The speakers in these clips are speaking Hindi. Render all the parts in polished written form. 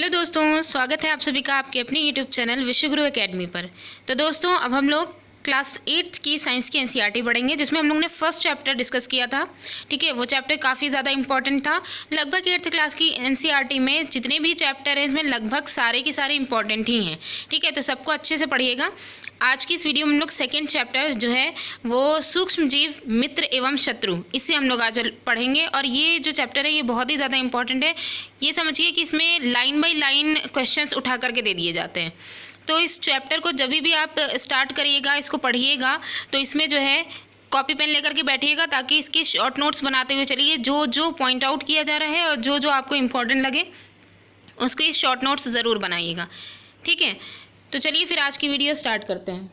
दोस्तों, स्वागत है आप सभी का आपके अपने यूट्यूब चैनल विश्वगुरु एकेडमी पर। तो दोस्तों, अब हम लोग क्लास 8 की साइंस की एनसीईआरटी पढ़ेंगे, जिसमें हम लोगों ने फर्स्ट चैप्टर डिस्कस किया था। ठीक है, वो चैप्टर काफ़ी ज़्यादा इंपॉर्टेंट था। लगभग 8th क्लास की एनसीईआरटी में जितने भी चैप्टर हैं इसमें लगभग सारे के सारे इंपॉर्टेंट ही हैं। ठीक है, तो सबको अच्छे से पढ़िएगा। आज की इस वीडियो में हम लोग सेकेंड चैप्टर जो है वो सूक्ष्म जीव, मित्र एवं शत्रु, इसे हम लोग आज पढ़ेंगे। और ये जो चैप्टर है ये बहुत ही ज़्यादा इंपॉर्टेंट है। ये समझिए कि इसमें लाइन बाय लाइन क्वेश्चंस उठा करके दे दिए जाते हैं। तो इस चैप्टर को जब भी आप स्टार्ट करिएगा, इसको पढ़िएगा, तो इसमें जो है कॉपी पेन लेकर के बैठिएगा, ताकि इसके शॉर्ट नोट्स बनाते हुए चलिए। जो जो पॉइंट आउट किया जा रहा है और जो जो आपको इम्पोर्टेंट लगे उसके शॉर्ट नोट्स ज़रूर बनाइएगा। ठीक है, तो चलिए फिर आज की वीडियो स्टार्ट करते हैं।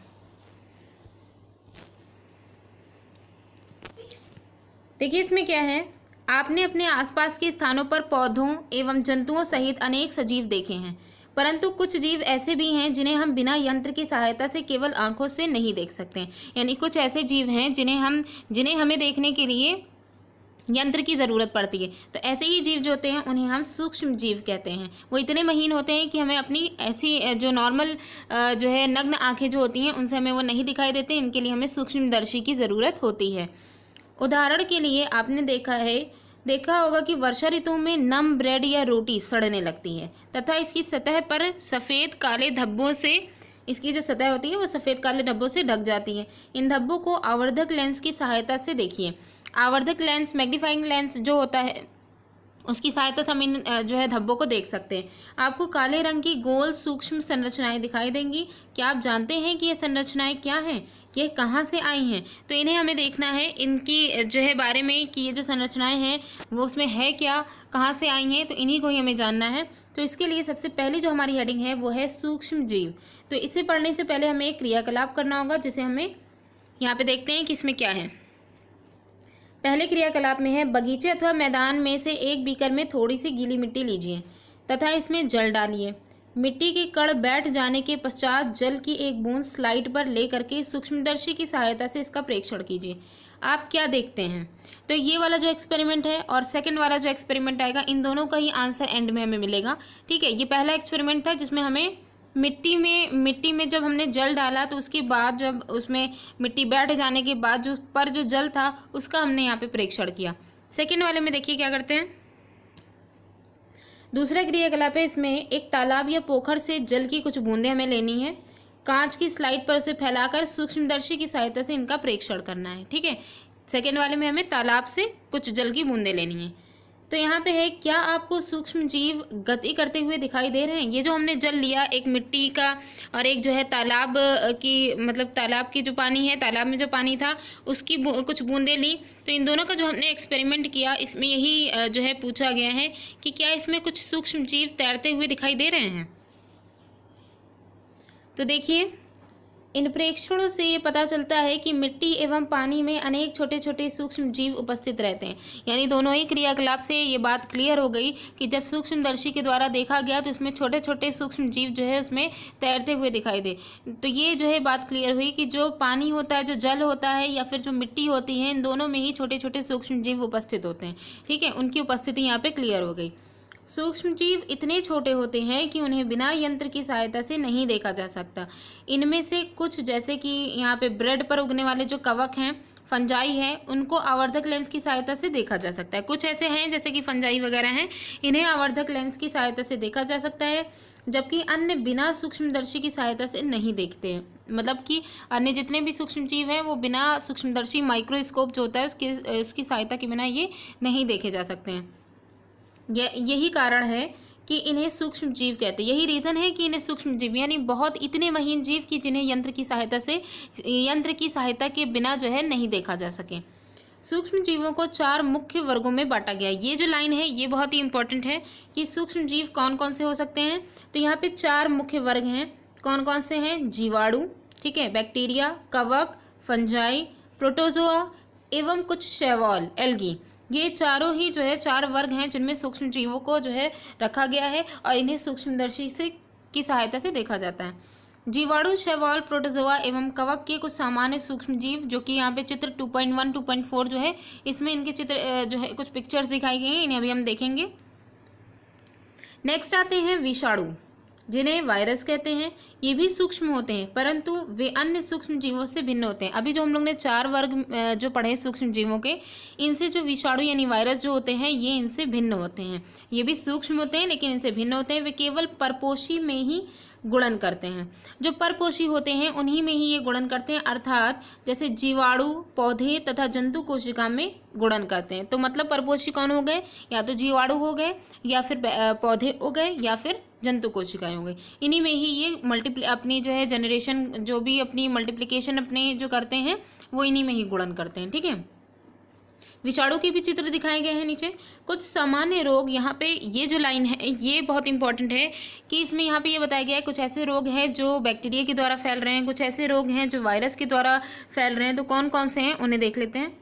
देखिए इसमें क्या है, आपने अपने आसपास के स्थानों पर पौधों एवं जंतुओं सहित अनेक सजीव देखे हैं, परंतु कुछ जीव ऐसे भी हैं जिन्हें हम बिना यंत्र की सहायता से केवल आंखों से नहीं देख सकते। यानी कुछ ऐसे जीव हैं जिन्हें हमें देखने के लिए यंत्र की ज़रूरत पड़ती है। तो ऐसे ही जीव जो होते हैं उन्हें हम सूक्ष्म जीव कहते हैं। वो इतने महीन होते हैं कि हमें अपनी ऐसी जो नॉर्मल जो है नग्न आंखें जो होती हैं उनसे हमें वो नहीं दिखाई देते। इनके लिए हमें सूक्ष्मदर्शी की ज़रूरत होती है। उदाहरण के लिए आपने देखा होगा कि वर्षा ऋतु में नम ब्रेड या रोटी सड़ने लगती है तथा इसकी सतह पर सफ़ेद काले धब्बों से, इसकी जो सतह होती है वो सफ़ेद काले धब्बों से ढक जाती है। इन धब्बों को आवर्धक लेंस की सहायता से देखिए। आवर्धक लेंस, मैग्नीफाइंग लेंस जो होता है उसकी सहायता से हम इन जो है धब्बों को देख सकते हैं। आपको काले रंग की गोल सूक्ष्म संरचनाएं दिखाई देंगी। क्या आप जानते हैं कि ये संरचनाएं क्या हैं, ये कहाँ से आई हैं? तो इन्हें हमें देखना है, इनकी जो है बारे में कि ये जो संरचनाएं हैं वो उसमें है क्या, कहाँ से आई हैं, तो इन्हीं को ही हमें जानना है। तो इसके लिए सबसे पहली जो हमारी हेडिंग है वो है सूक्ष्म जीव। तो इसे पढ़ने से पहले हमें एक क्रियाकलाप करना होगा, जिसे हमें यहाँ पे देखते हैं कि इसमें क्या है। पहले क्रियाकलाप में है, बगीचे अथवा मैदान में से एक बीकर में थोड़ी सी गीली मिट्टी लीजिए तथा इसमें जल डालिए। मिट्टी के कण बैठ जाने के पश्चात जल की एक बूंद स्लाइड पर ले करके सूक्ष्मदर्शी की सहायता से इसका प्रेक्षण कीजिए। आप क्या देखते हैं? तो ये वाला जो एक्सपेरिमेंट है और सेकंड वाला जो एक्सपेरिमेंट आएगा, इन दोनों का ही आंसर एंड में हमें मिलेगा। ठीक है, ये पहला एक्सपेरिमेंट था जिसमें हमें मिट्टी में जब हमने जल डाला तो उसके बाद जब उसमें मिट्टी बैठ जाने के बाद जो जल था उसका हमने यहाँ पे प्रेक्षण किया। सेकेंड वाले में देखिए क्या करते हैं। दूसरा क्रियाकलाप है, इसमें एक तालाब या पोखर से जल की कुछ बूंदें हमें लेनी है। कांच की स्लाइड पर उसे फैलाकर सूक्ष्मदर्शी की सहायता से इनका प्रेक्षण करना है। ठीक है, सेकेंड वाले में हमें तालाब से कुछ जल की बूंदें लेनी है। तो यहाँ पे है, क्या आपको सूक्ष्म जीव गति करते हुए दिखाई दे रहे हैं? ये जो हमने जल लिया, एक मिट्टी का और एक जो है तालाब की, मतलब तालाब की जो पानी है, तालाब में जो पानी था उसकी कुछ बूंदें ली। तो इन दोनों का जो हमने एक्सपेरिमेंट किया इसमें यही जो है पूछा गया है कि क्या इसमें कुछ सूक्ष्म जीव तैरते हुए दिखाई दे रहे हैं। तो देखिए, इन प्रेक्षणों से ये पता चलता है कि मिट्टी एवं पानी में अनेक छोटे छोटे सूक्ष्म जीव उपस्थित रहते हैं। यानी दोनों ही क्रियाकलाप से ये बात क्लियर हो गई कि जब सूक्ष्मदर्शी के द्वारा देखा गया तो इसमें छोटे छोटे सूक्ष्म जीव जो है उसमें तैरते हुए दिखाई दे। तो ये जो है बात क्लियर हुई कि जो पानी होता है, जो जल होता है या फिर जो मिट्टी होती है, इन दोनों में ही छोटे छोटे सूक्ष्म जीव उपस्थित होते हैं। ठीक है, उनकी उपस्थिति यहाँ पर क्लियर हो गई। सूक्ष्म जीव इतने छोटे होते हैं कि उन्हें बिना यंत्र की सहायता से नहीं देखा जा सकता। इनमें से कुछ, जैसे कि यहाँ पे ब्रेड पर उगने वाले जो कवक हैं, फंजाई है, उनको आवर्धक लेंस की सहायता से देखा जा सकता है। कुछ ऐसे हैं जैसे कि फंजाई वगैरह हैं, इन्हें आवर्धक लेंस की सहायता से देखा जा सकता है, जबकि अन्य बिना सूक्ष्मदर्शी की सहायता से नहीं देखते हैं। मतलब कि अन्य जितने भी सूक्ष्म जीव हैं वो बिना सूक्ष्मदर्शी, माइक्रोस्कोप जो होता है उसकी सहायता के बिना ये नहीं देखे जा सकते हैं। यही कारण है कि इन्हें सूक्ष्म जीव कहते हैं। यही रीज़न है कि इन्हें सूक्ष्म जीव, यानी बहुत इतने महीन जीव कि जिन्हें यंत्र की सहायता के बिना जो है नहीं देखा जा सके। सूक्ष्म जीवों को 4 मुख्य वर्गों में बांटा गया है। ये जो लाइन है ये बहुत ही इंपॉर्टेंट है कि सूक्ष्म जीव कौन कौन से हो सकते हैं। तो यहाँ पे 4 मुख्य वर्ग हैं। कौन कौन से हैं? जीवाणु, ठीक है, बैक्टीरिया, कवक, फंजाई, प्रोटोजोआ एवं कुछ शैवाल, एल्गी। ये चारों ही जो है 4 वर्ग हैं जिनमें सूक्ष्म जीवों को जो है रखा गया है और इन्हें सूक्ष्मदर्शी की सहायता से देखा जाता है। जीवाणु, शैवाल, प्रोटोजोआ एवं कवक के कुछ सामान्य सूक्ष्म जीव, जो कि यहाँ पे चित्र 2.1, 2.4 जो है इसमें इनके चित्र जो है कुछ पिक्चर्स दिखाई गई हैं, इन्हें अभी हम देखेंगे। नेक्स्ट आते हैं विषाणु, जिन्हें वायरस कहते हैं। ये भी सूक्ष्म होते हैं, परंतु वे अन्य सूक्ष्म जीवों से भिन्न होते हैं। अभी जो हम लोग ने 4 वर्ग जो पढ़े सूक्ष्म जीवों के, इनसे जो विषाणु यानी वायरस जो होते हैं ये इनसे भिन्न होते हैं। ये भी सूक्ष्म होते हैं लेकिन इनसे भिन्न होते हैं। वे केवल परपोषी में ही गुणन करते हैं। जो परपोषी होते हैं उन्हीं में ही ये गुणन करते हैं, अर्थात जैसे जीवाणु पौधे तथा जंतु कोशिका में गुणन करते हैं। तो मतलब परपोषी कौन हो गए? या तो जीवाणु हो गए, या फिर पौधे हो गए, या फिर जंतु कोशिकाएं हो गई। इन्हीं में ही ये अपनी जो है जनरेशन, जो भी अपनी मल्टीप्लिकेशन अपने जो करते हैं वो इन्हीं में ही गुणन करते हैं। ठीक है, विषाणु के भी चित्र दिखाए गए हैं नीचे। कुछ सामान्य रोग, यहाँ पे ये जो लाइन है ये बहुत इंपॉर्टेंट है कि इसमें यहाँ पे ये बताया गया है कुछ ऐसे रोग हैं जो बैक्टीरिया के द्वारा फैल रहे हैं, कुछ ऐसे रोग हैं जो वायरस के द्वारा फैल रहे हैं। तो कौन कौन से हैं उन्हें देख लेते हैं।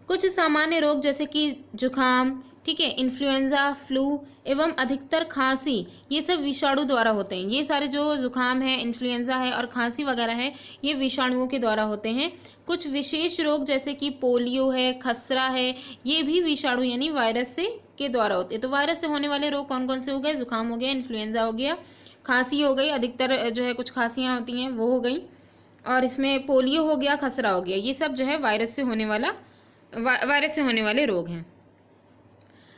कुछ सामान्य रोग जैसे कि जुकाम, ठीक है, इन्फ्लुएंजा, फ्लू एवं अधिकतर खांसी, ये सब विषाणु द्वारा होते हैं। ये सारे जो जुकाम है, इन्फ्लुएंजा है और खांसी वगैरह है, ये विषाणुओं के द्वारा होते हैं। कुछ विशेष रोग जैसे कि पोलियो है, खसरा है, ये भी विषाणु यानी वायरस से के द्वारा होते हैं। तो वायरस से होने वाले रोग कौन कौन से हो गए? जुकाम हो गया, इन्फ्लुएंजा हो गया, खांसी हो गई, अधिकतर जो है कुछ खांसियाँ होती हैं वो हो गई, और इसमें पोलियो हो गया, खसरा हो गया। ये सब जो है वायरस से होने वाले रोग हैं।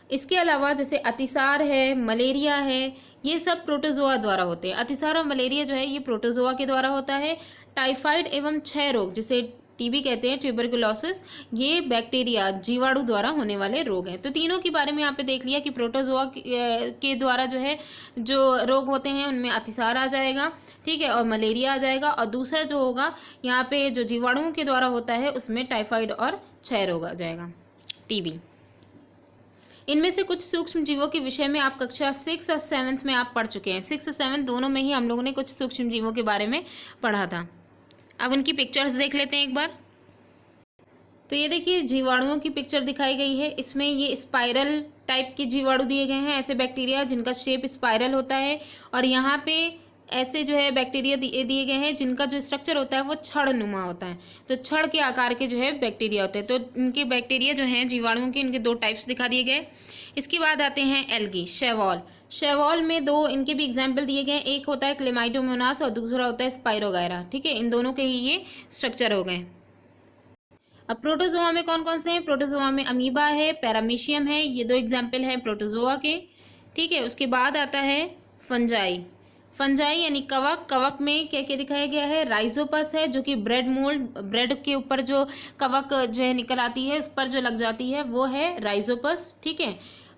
इसके अलावा जैसे अतिसार है, मलेरिया है, ये सब प्रोटोजोआ द्वारा होते हैं। अतिसार और मलेरिया जो है ये प्रोटोजोआ के द्वारा होता है। टाइफाइड एवं क्षय रोग जिसे टीबी कहते हैं, ट्यूबरकुलोसिस, ये बैक्टीरिया जीवाणु द्वारा होने वाले रोग हैं। तो तीनों के बारे में यहाँ पे देख लिया कि प्रोटोजोआ के द्वारा जो है जो रोग होते हैं उनमें अतिसार आ जाएगा, ठीक है, और मलेरिया आ जाएगा, और दूसरा जो होगा यहाँ पे जो जीवाणुओं के द्वारा होता है उसमें टाइफाइड और क्षय रोग आ जाएगा, टीबी। इनमें से कुछ सूक्ष्म जीवों के विषय में आप कक्षा 6 और 7 में आप पढ़ चुके हैं। 6 और 7 दोनों में ही हम लोगों ने कुछ सूक्ष्म जीवों के बारे में पढ़ा था। अब उनकी पिक्चर्स देख लेते हैं एक बार। तो ये देखिए जीवाणुओं की पिक्चर दिखाई गई है। इसमें ये स्पाइरल टाइप के जीवाणु दिए गए हैं, ऐसे बैक्टीरिया जिनका शेप स्पाइरल होता है, और यहाँ पे ऐसे जो है बैक्टीरिया दिए गए हैं जिनका जो स्ट्रक्चर होता है वो छड़ नुमा होता है। तो छड़ के आकार के जो है बैक्टीरिया होते हैं। तो इनके बैक्टीरिया जो हैं जीवाणुओं के, इनके 2 टाइप्स दिखा दिए गए। इसके बाद आते हैं एल्गी, शैवाल। शैवाल में 2 इनके भी एग्जाम्पल दिए गए। एक होता है क्लेमाइडोमोनास और दूसरा होता है स्पाइरोगायरा, ठीक है, इन दोनों के ही ये स्ट्रक्चर हो गए। अब प्रोटोजोआ में कौन कौन से हैं? प्रोटोजोआ में अमीबा है, पैरामीशियम है, ये 2 एग्जाम्पल हैं प्रोटोजोआ के, ठीक है। उसके बाद आता है फंजाई। फंजाई यानी कवक। कवक में क्या क्या दिखाया गया है? राइजोपस है जो कि ब्रेड मोल्ड, ब्रेड के ऊपर जो कवक जो है निकल आती है उस पर जो लग जाती है वो है राइजोपस, ठीक है।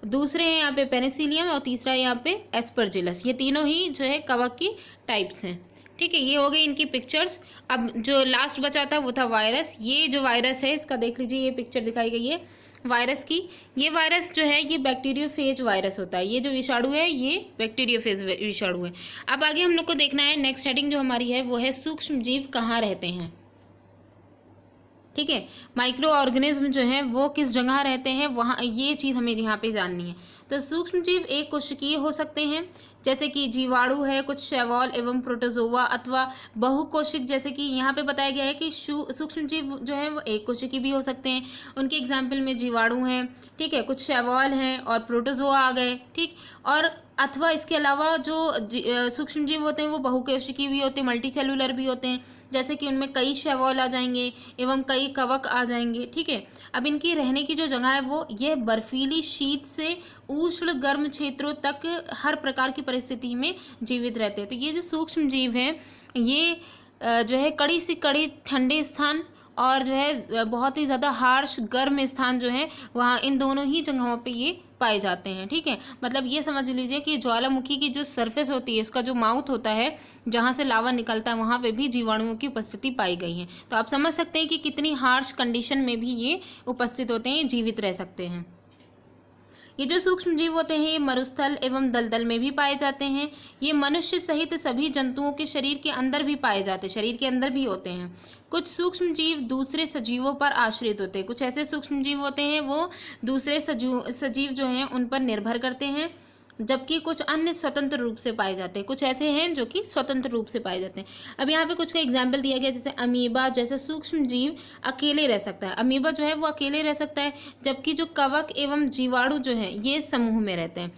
दूसरे हैं यहाँ पे पेनिसिलियम और तीसरा यहाँ पे एस्परजिलस। ये तीनों ही जो है कवक की टाइप्स हैं, ठीक है। ये हो गई इनकी पिक्चर्स। अब जो लास्ट बचा था वो था वायरस। ये जो वायरस है इसका देख लीजिए, ये पिक्चर दिखाई गई है वायरस की। ये वायरस जो है ये बैक्टीरियोफेज वायरस होता है। ये जो विषाणु है ये बैक्टीरियोफेज विषाणु है। अब आगे हम लोग को देखना है, नेक्स्ट हेडिंग जो हमारी है वो है सूक्ष्म जीव कहाँ रहते हैं, ठीक है। माइक्रो ऑर्गेनिज्म जो है वो किस जगह रहते हैं, वहाँ ये चीज़ हमें यहाँ पे जाननी है। तो सूक्ष्म जीव एक कोशिकीय हो सकते हैं जैसे कि जीवाणु है, कुछ शैवाल एवं प्रोटोजोआ, अथवा बहुकोशिक जैसे कि यहाँ पे बताया गया है कि सूक्ष्म जीव जो है वो एक कोशिकीय भी हो सकते हैं। उनके एग्जाम्पल में जीवाणु हैं, ठीक है, कुछ शैवाल हैं और प्रोटोजोआ आ गए, ठीक। और अथवा इसके अलावा जो सूक्ष्म जीव होते हैं वो बहुकोशिकीय भी होते हैं, मल्टी सेलुलर भी होते हैं, जैसे कि उनमें कई शैवाल आ जाएंगे एवं कई कवक आ जाएंगे, ठीक है। अब इनकी रहने की जो जगह है वो ये बर्फीली शीत से उष्ण गर्म क्षेत्रों तक हर प्रकार की परिस्थिति में जीवित रहते हैं। तो ये जो सूक्ष्म जीव हैं ये जो है कड़ी से कड़ी ठंडे स्थान और जो है बहुत ही ज़्यादा हार्श गर्म स्थान जो है वहाँ इन दोनों ही जगहों पे ये पाए जाते हैं, ठीक है। मतलब ये समझ लीजिए कि ज्वालामुखी की जो सरफेस होती है, इसका जो माउथ होता है जहाँ से लावा निकलता है, वहाँ पे भी जीवाणुओं की उपस्थिति पाई गई है। तो आप समझ सकते हैं कि कितनी हार्श कंडीशन में भी ये उपस्थित होते हैं, ये जीवित रह सकते हैं। ये जो सूक्ष्म जीव होते हैं ये मरुस्थल एवं दलदल में भी पाए जाते हैं। ये मनुष्य सहित सभी जंतुओं के शरीर के अंदर भी पाए जाते हैं, शरीर के अंदर भी होते हैं। कुछ सूक्ष्म जीव दूसरे सजीवों पर आश्रित होते हैं। कुछ ऐसे सूक्ष्म जीव होते हैं वो दूसरे सजीव जो हैं उन पर निर्भर करते हैं, जबकि कुछ अन्य स्वतंत्र रूप से पाए जाते हैं। कुछ ऐसे हैं जो कि स्वतंत्र रूप से पाए जाते हैं। अब यहाँ पे कुछ का एग्जाम्पल दिया गया, जैसे अमीबा जैसे सूक्ष्म जीव अकेले रह सकता है। अमीबा जो है वो अकेले रह सकता है, जबकि जो कवक एवं जीवाणु जो है ये समूह में रहते हैं।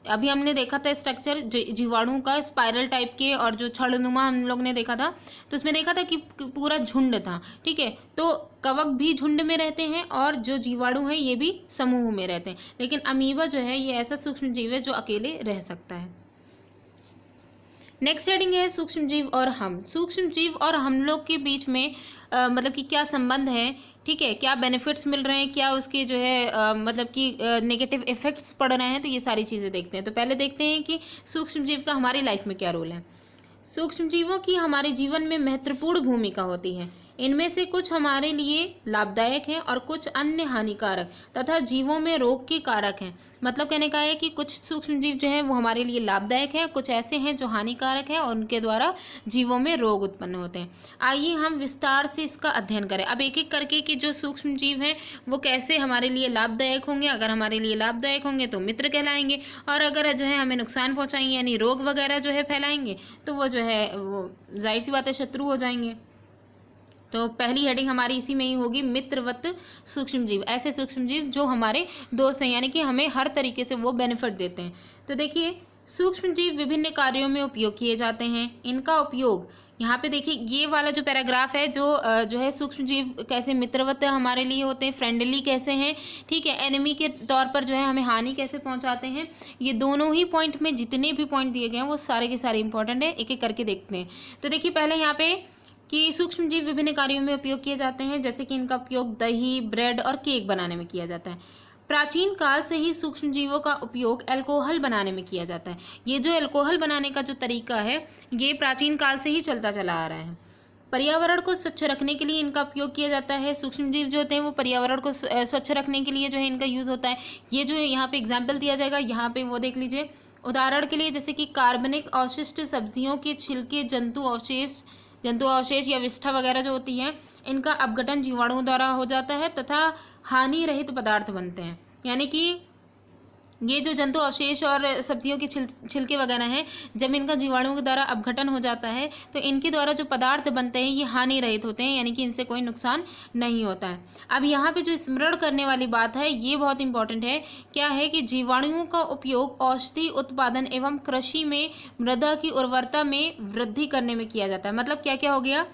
अभी हमने देखा था स्ट्रक्चर जीवाणु का स्पाइरल टाइप के, और जो छड़नुमा हम लोग ने देखा था तो उसमें देखा था कि पूरा झुंड था, ठीक है। तो कवक भी झुंड में रहते हैं और जो जीवाणु हैं ये भी समूह में रहते हैं, लेकिन अमीबा जो है ये ऐसा सूक्ष्म जीव है जो अकेले रह सकता है। नेक्स्ट हेडिंग है सूक्ष्म जीव और हम। सूक्ष्म जीव और हम लोग के बीच में मतलब कि क्या संबंध है, ठीक है, क्या बेनिफिट्स मिल रहे हैं, क्या उसके जो है मतलब कि नेगेटिव इफेक्ट्स पड़ रहे हैं, तो ये सारी चीज़ें देखते हैं। तो पहले देखते हैं कि सूक्ष्म जीव का हमारी लाइफ में क्या रोल है। सूक्ष्म जीवों की हमारे जीवन में महत्वपूर्ण भूमिका होती है। इनमें से कुछ हमारे लिए लाभदायक हैं और कुछ अन्य हानिकारक तथा जीवों में रोग के कारक हैं। मतलब कहने का है कि कुछ सूक्ष्म जीव जो हैं वो हमारे लिए लाभदायक हैं, कुछ ऐसे हैं जो हानिकारक हैं और उनके द्वारा जीवों में रोग उत्पन्न होते हैं। आइए हम विस्तार से इसका अध्ययन करें। अब एक एक करके कि जो सूक्ष्म जीव हैं वो कैसे हमारे लिए लाभदायक होंगे। अगर हमारे लिए लाभदायक होंगे तो मित्र कहलाएंगे, और अगर जो है हमें नुकसान पहुँचाएंगे यानी रोग वगैरह जो है फैलाएंगे तो वो जो है वो जाहिर सी बात है शत्रु हो जाएंगे। तो पहली हेडिंग हमारी इसी में ही होगी, मित्रवत सूक्ष्म जीव। ऐसे सूक्ष्म जीव जो हमारे दोस्त हैं, यानी कि हमें हर तरीके से वो बेनिफिट देते हैं। तो देखिए, सूक्ष्म जीव विभिन्न कार्यों में उपयोग किए जाते हैं। इनका उपयोग यहाँ पे देखिए, ये वाला जो पैराग्राफ है जो है सूक्ष्म जीव कैसे मित्रवत हमारे लिए होते हैं, फ्रेंडली कैसे हैं, ठीक है, एनिमी के तौर पर जो है हमें हानि कैसे पहुँचाते हैं। ये दोनों ही पॉइंट में जितने भी पॉइंट दिए गए हैं वो सारे के सारे इंपॉर्टेंट है। एक एक करके देखते हैं। तो देखिए, पहले यहाँ पे कि सूक्ष्म जीव विभिन्न कार्यों में उपयोग किए जाते हैं, जैसे कि इनका उपयोग दही, ब्रेड और केक बनाने में किया जाता है। प्राचीन काल से ही सूक्ष्म जीवों का उपयोग अल्कोहल बनाने में किया जाता है। ये जो अल्कोहल बनाने का जो तरीका है ये प्राचीन काल से ही चलता चला आ रहा है। पर्यावरण को स्वच्छ रखने के लिए इनका उपयोग किया जाता है। सूक्ष्म जीव जो होते हैं वो पर्यावरण को स्वच्छ रखने के लिए जो है इनका यूज़ होता है। ये जो यहाँ पे एग्जाम्पल दिया जाएगा, यहाँ पे वो देख लीजिए। उदाहरण के लिए जैसे कि कार्बनिक अवशिष्ट, सब्जियों के छिलके, जंतु अवशेष या विष्ठा वगैरह जो होती है, इनका अपघटन जीवाणुओं द्वारा हो जाता है तथा हानि रहित पदार्थ बनते हैं। यानी कि ये जो जंतु अवशेष और सब्जियों के छिलके वगैरह हैं, जब इनका जीवाणुओं के द्वारा अपघटन हो जाता है तो इनके द्वारा जो पदार्थ बनते हैं ये हानि रहित होते हैं, यानी कि इनसे कोई नुकसान नहीं होता है। अब यहाँ पे जो स्मरण करने वाली बात है ये बहुत इंपॉर्टेंट है। क्या है कि जीवाणुओं का उपयोग औषधि उत्पादन एवं कृषि में मृदा की उर्वरता में वृद्धि करने में किया जाता है। मतलब क्या क्या हो गया,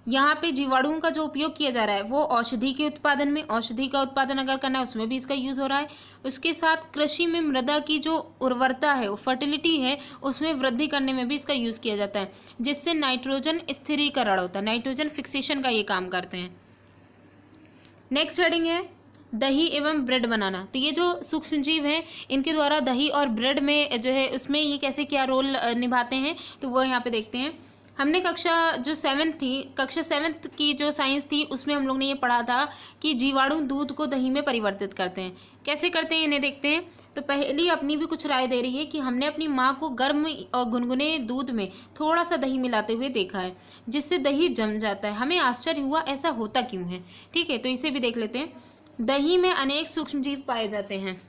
यहाँ पे जीवाणुओं का जो उपयोग किया जा रहा है वो औषधि के उत्पादन में, औषधि का उत्पादन अगर करना है उसमें भी इसका यूज़ हो रहा है। उसके साथ कृषि में मृदा की जो उर्वरता है, फर्टिलिटी है, उसमें वृद्धि करने में भी इसका यूज़ किया जाता है, जिससे नाइट्रोजन स्थिरीकरण होता है, नाइट्रोजन फिक्सेशन का ये काम करते हैं। नेक्स्ट हेडिंग है दही एवं ब्रेड बनाना। तो ये जो सूक्ष्म जीव हैं इनके द्वारा दही और ब्रेड में जो है उसमें ये कैसे क्या रोल निभाते हैं तो वो यहाँ पे देखते हैं। हमने कक्षा सेवन्थ की जो साइंस थी उसमें हम लोग ने ये पढ़ा था कि जीवाणु दूध को दही में परिवर्तित करते हैं। कैसे करते हैं इन्हें देखते हैं। तो पहली अपनी भी कुछ राय दे रही है कि हमने अपनी माँ को गर्म और गुनगुने दूध में थोड़ा सा दही मिलाते हुए देखा है, जिससे दही जम जाता है। हमें आश्चर्य हुआ ऐसा होता क्यों है, ठीक है। तो इसे भी देख लेते हैं। दही में अनेक सूक्ष्म जीव पाए जाते हैं।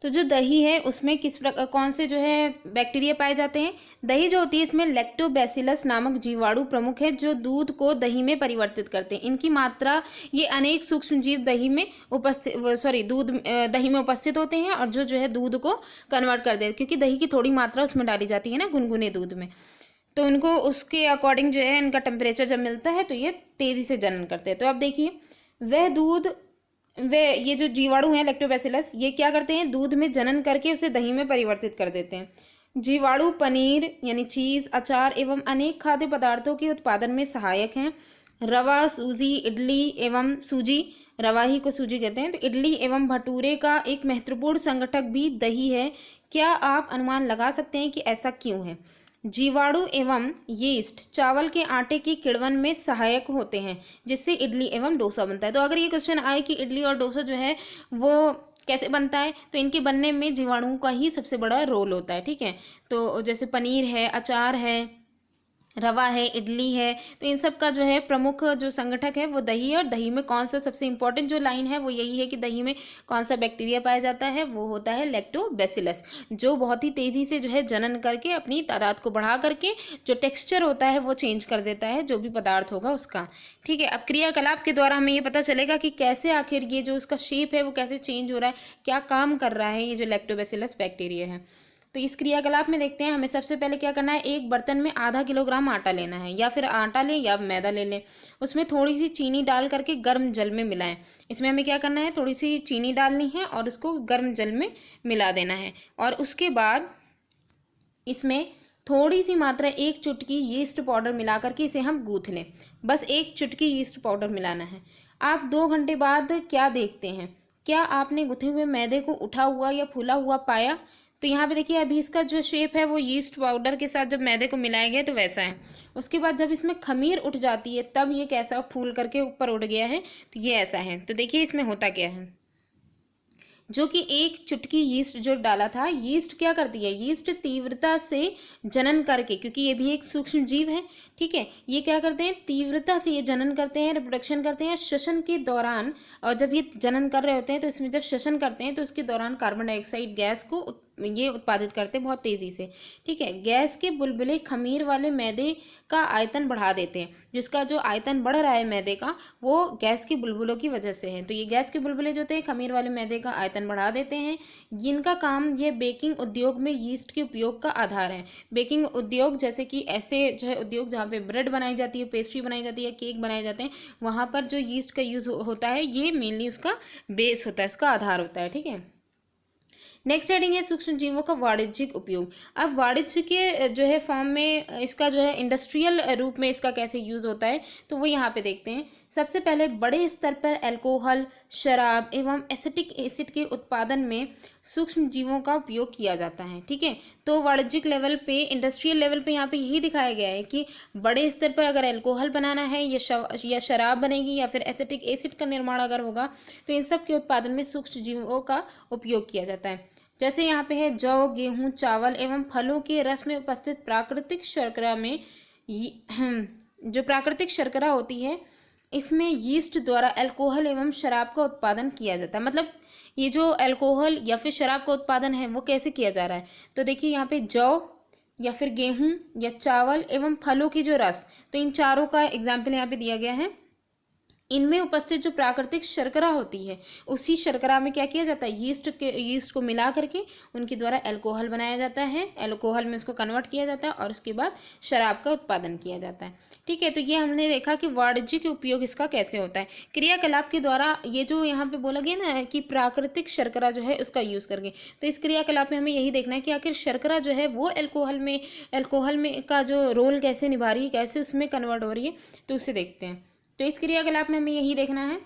तो जो दही है उसमें कौन से जो है बैक्टीरिया पाए जाते हैं। दही जो होती है इसमें लैक्टोबैसिलस नामक जीवाणु प्रमुख है जो दूध को दही में परिवर्तित करते हैं। इनकी मात्रा, ये अनेक सूक्ष्म जीव दही में उपस्थित होते हैं और जो है दूध को कन्वर्ट कर देते हैं, क्योंकि दही की थोड़ी मात्रा उसमें डाली जाती है ना गुनगुने दूध में। तो उनको उसके अकॉर्डिंग जो है इनका टेम्परेचर जब मिलता है तो ये तेज़ी से जनन करते हैं। तो अब देखिए, ये जो जीवाणु हैं लैक्टोबैसिलस, ये क्या करते हैं, दूध में जनन करके उसे दही में परिवर्तित कर देते हैं। जीवाणु पनीर यानी चीज़, अचार एवं अनेक खाद्य पदार्थों के उत्पादन में सहायक हैं। रवा, सूजी, इडली एवं सूजी, रवा ही को सूजी कहते हैं, तो इडली एवं भटूरे का एक महत्वपूर्ण संगठक भी दही है। क्या आप अनुमान लगा सकते हैं कि ऐसा क्यों है। जीवाणु एवं यीस्ट चावल के आटे की किण्वन में सहायक होते हैं, जिससे इडली एवं डोसा बनता है। तो अगर ये क्वेश्चन आए कि इडली और डोसा जो है वो कैसे बनता है, तो इनके बनने में जीवाणुओं का ही सबसे बड़ा रोल होता है, ठीक है। तो जैसे पनीर है, अचार है, रवा है, इडली है, तो इन सब का जो है प्रमुख जो संगठक है वो दही है। और दही में कौन सा सबसे इंपॉर्टेंट जो लाइन है वो यही है कि दही में कौन सा बैक्टीरिया पाया जाता है, वो होता है लैक्टोबैसिलस, जो बहुत ही तेज़ी से जो है जनन करके अपनी तादाद को बढ़ा करके जो टेक्सचर होता है वो चेंज कर देता है जो भी पदार्थ होगा उसका। ठीक है, अब क्रियाकलाप के द्वारा हमें ये पता चलेगा कि कैसे आखिर ये जो उसका शेप है वो कैसे चेंज हो रहा है, क्या काम कर रहा है ये जो लैक्टोबैसिलस बैक्टीरिया है। तो इस क्रियाकलाप में देखते हैं, हमें सबसे पहले क्या करना है, एक बर्तन में आधा किलोग्राम आटा लेना है, या फिर आटा लें या मैदा ले लें। उसमें थोड़ी सी चीनी डाल करके गर्म जल में मिलाएं। इसमें हमें क्या करना है, थोड़ी सी चीनी डालनी है और उसको गर्म जल में मिला देना है। और उसके बाद इसमें थोड़ी सी मात्रा, एक चुटकी यीस्ट पाउडर मिला करके इसे हम गूँथ लें। बस एक चुटकी यीस्ट पाउडर मिलाना है। आप 2 घंटे बाद क्या देखते हैं, क्या आपने गुथे हुए मैदे को उठा हुआ या फूला हुआ पाया? तो यहाँ पे देखिए अभी इसका जो शेप है वो यीस्ट पाउडर के साथ जब मैदे को मिलाया गया तो वैसा है। उसके बाद जब इसमें खमीर उठ जाती है तब ये कैसा फूल करके ऊपर उठ गया है, तो ये ऐसा है। तो देखिए इसमें होता क्या है, जो कि एक चुटकी यीस्ट जो डाला था, यीस्ट क्या करती है, यीस्ट तीव्रता से जनन करके, क्योंकि ये भी एक सूक्ष्म जीव है, ठीक है, ये क्या करते हैं, तीव्रता से ये जनन करते हैं, रिप्रोडक्शन करते हैं श्वसन के दौरान। और जब ये जनन कर रहे होते हैं तो इसमें जब श्वसन करते हैं तो उसके दौरान कार्बन डाइऑक्साइड गैस को ये उत्पादित करते हैं बहुत तेज़ी से। ठीक है, गैस के बुलबुले खमीर वाले मैदे का आयतन बढ़ा देते हैं। जिसका जो आयतन बढ़ रहा है मैदे का, वो गैस के बुलबुलों की वजह से है। तो ये गैस के बुलबुले जो होते हैं खमीर वाले मैदे का आयतन बढ़ा देते हैं। जिनका काम ये बेकिंग उद्योग में यीस्ट के उपयोग का आधार है। बेकिंग उद्योग जैसे कि ऐसे जो है उद्योग जहाँ पे ब्रेड बनाई जाती है, पेस्ट्री बनाई जाती है, केक बनाए जाते हैं, वहाँ पर जो यीस्ट का यूज़ होता है ये मेनली उसका बेस होता है, उसका आधार होता है। ठीक है, नेक्स्ट हेडिंग है सूक्ष्म जीवों का वाणिज्यिक उपयोग। अब वाणिज्य के जो है फॉर्म में इसका जो है इंडस्ट्रियल रूप में इसका कैसे यूज़ होता है, तो वो यहाँ पे देखते हैं। सबसे पहले बड़े स्तर पर अल्कोहल, शराब एवं एसिटिक एसिड के उत्पादन में सूक्ष्म जीवों का उपयोग किया जाता है। ठीक है, तो वाणिज्यिक लेवल पे, इंडस्ट्रियल लेवल पे यहाँ पे यही दिखाया गया है कि बड़े स्तर पर अगर अल्कोहल बनाना है या शराब बनेगी या फिर एसिटिक एसिड का निर्माण अगर होगा तो इन सब के उत्पादन में सूक्ष्म जीवों का उपयोग किया जाता है। जैसे यहाँ पे है जौ, गेहूं, चावल एवं फलों के रस में उपस्थित प्राकृतिक शर्करा में जो प्राकृतिक शर्करा होती है इसमें यीस्ट द्वारा अल्कोहल एवं शराब का उत्पादन किया जाता है। मतलब ये जो अल्कोहल या फिर शराब का उत्पादन है वो कैसे किया जा रहा है, तो देखिए यहाँ पे जौ या फिर गेहूं या चावल एवं फलों की जो रस, तो इन चारों का एग्जाम्पल यहाँ पे दिया गया है। इनमें उपस्थित जो प्राकृतिक शर्करा होती है उसी शर्करा में क्या किया जाता है, यीस्ट को मिला करके उनके द्वारा अल्कोहल बनाया जाता है, अल्कोहल में इसको कन्वर्ट किया जाता है और उसके बाद शराब का उत्पादन किया जाता है। ठीक है, तो ये हमने देखा कि वाणिज्यिक उपयोग इसका कैसे होता है। क्रियाकलाप के द्वारा ये जो यहाँ पे बोला गया ना कि प्राकृतिक शर्करा जो है उसका यूज़ करके, तो इस क्रियाकलाप में हमें यही देखना है कि आखिर शर्करा जो है वो अल्कोहल में का जो रोल कैसे निभा रही है, कैसे उसमें कन्वर्ट हो रही है, तो उसे देखते हैं। तो इस क्रियाकलाप में हमें यही देखना है।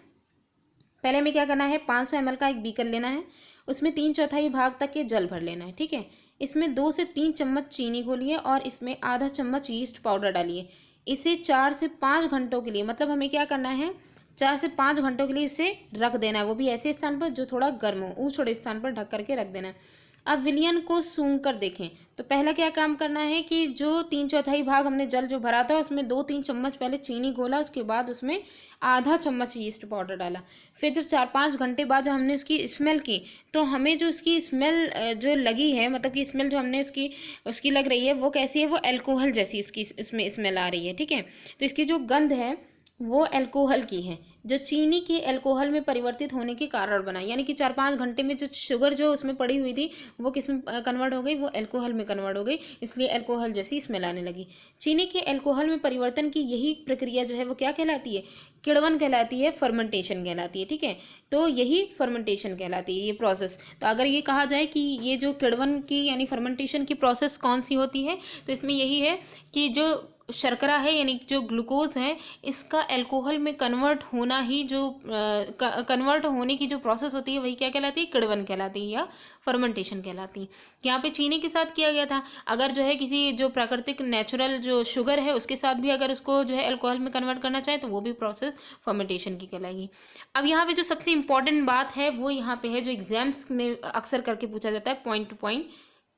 पहले हमें क्या करना है, 500 ml का एक बीकर लेना है, उसमें 3/4 भाग तक के जल भर लेना है। ठीक है, इसमें 2 से 3 चम्मच चीनी घोलिए और इसमें आधा चम्मच यीस्ट पाउडर डालिए। इसे 4 से 5 घंटों के लिए, मतलब हमें क्या करना है, 4 से 5 घंटों के लिए इसे रख देना है, वो भी ऐसे स्थान पर जो थोड़ा गर्म हो, ऊंचे स्थान पर ढक करके रख देना है। अब विलयन को सूंघ कर देखें। तो पहला क्या काम करना है कि जो 3/4 भाग हमने जल जो भरा था उसमें 2-3 चम्मच पहले चीनी घोला, उसके बाद उसमें आधा चम्मच यीस्ट पाउडर डाला। फिर जब 4-5 घंटे बाद जब हमने इसकी स्मेल की तो हमें जो इसकी स्मेल जो लगी है, मतलब कि स्मेल जो हमने उसकी लग रही है वो कैसी है, वो अल्कोहल जैसी इसकी इसमें स्मेल आ रही है। ठीक है, तो इसकी जो गंध है वो अल्कोहल की है, जो चीनी के अल्कोहल में परिवर्तित होने के कारण बना। यानी कि 4-5 घंटे में जो शुगर जो उसमें पड़ी हुई थी वो किस में कन्वर्ट हो गई, वो अल्कोहल में कन्वर्ट हो गई, इसलिए अल्कोहल जैसी स्मेल आने लगी। चीनी के अल्कोहल में परिवर्तन की यही प्रक्रिया जो है वो क्या कहलाती है, किण्वन कहलाती है, फर्मेंटेशन कहलाती है। ठीक है, तो यही फर्मेंटेशन कहलाती है ये प्रोसेस। तो अगर ये कहा जाए कि ये जो किण्वन की यानी फर्मेंटेशन की प्रोसेस कौन सी होती है, तो इसमें यही है कि जो शर्करा है यानी जो ग्लूकोज है इसका अल्कोहल में कन्वर्ट होना ही, जो कन्वर्ट होने की जो प्रोसेस होती है वही क्या कहलाती है, किण्वन कहलाती है या फर्मेंटेशन कहलाती है। यहाँ पे चीनी के साथ किया गया था, अगर जो है किसी जो प्राकृतिक नेचुरल जो शुगर है उसके साथ भी अगर उसको जो है अल्कोहल में कन्वर्ट करना चाहे तो वो भी प्रोसेस फर्मेंटेशन की कहलाएगी। अब यहाँ पे जो सबसे इंपॉर्टेंट बात है वो यहाँ पे है, जो एग्जाम्स में अक्सर करके पूछा जाता है पॉइंट टू पॉइंट,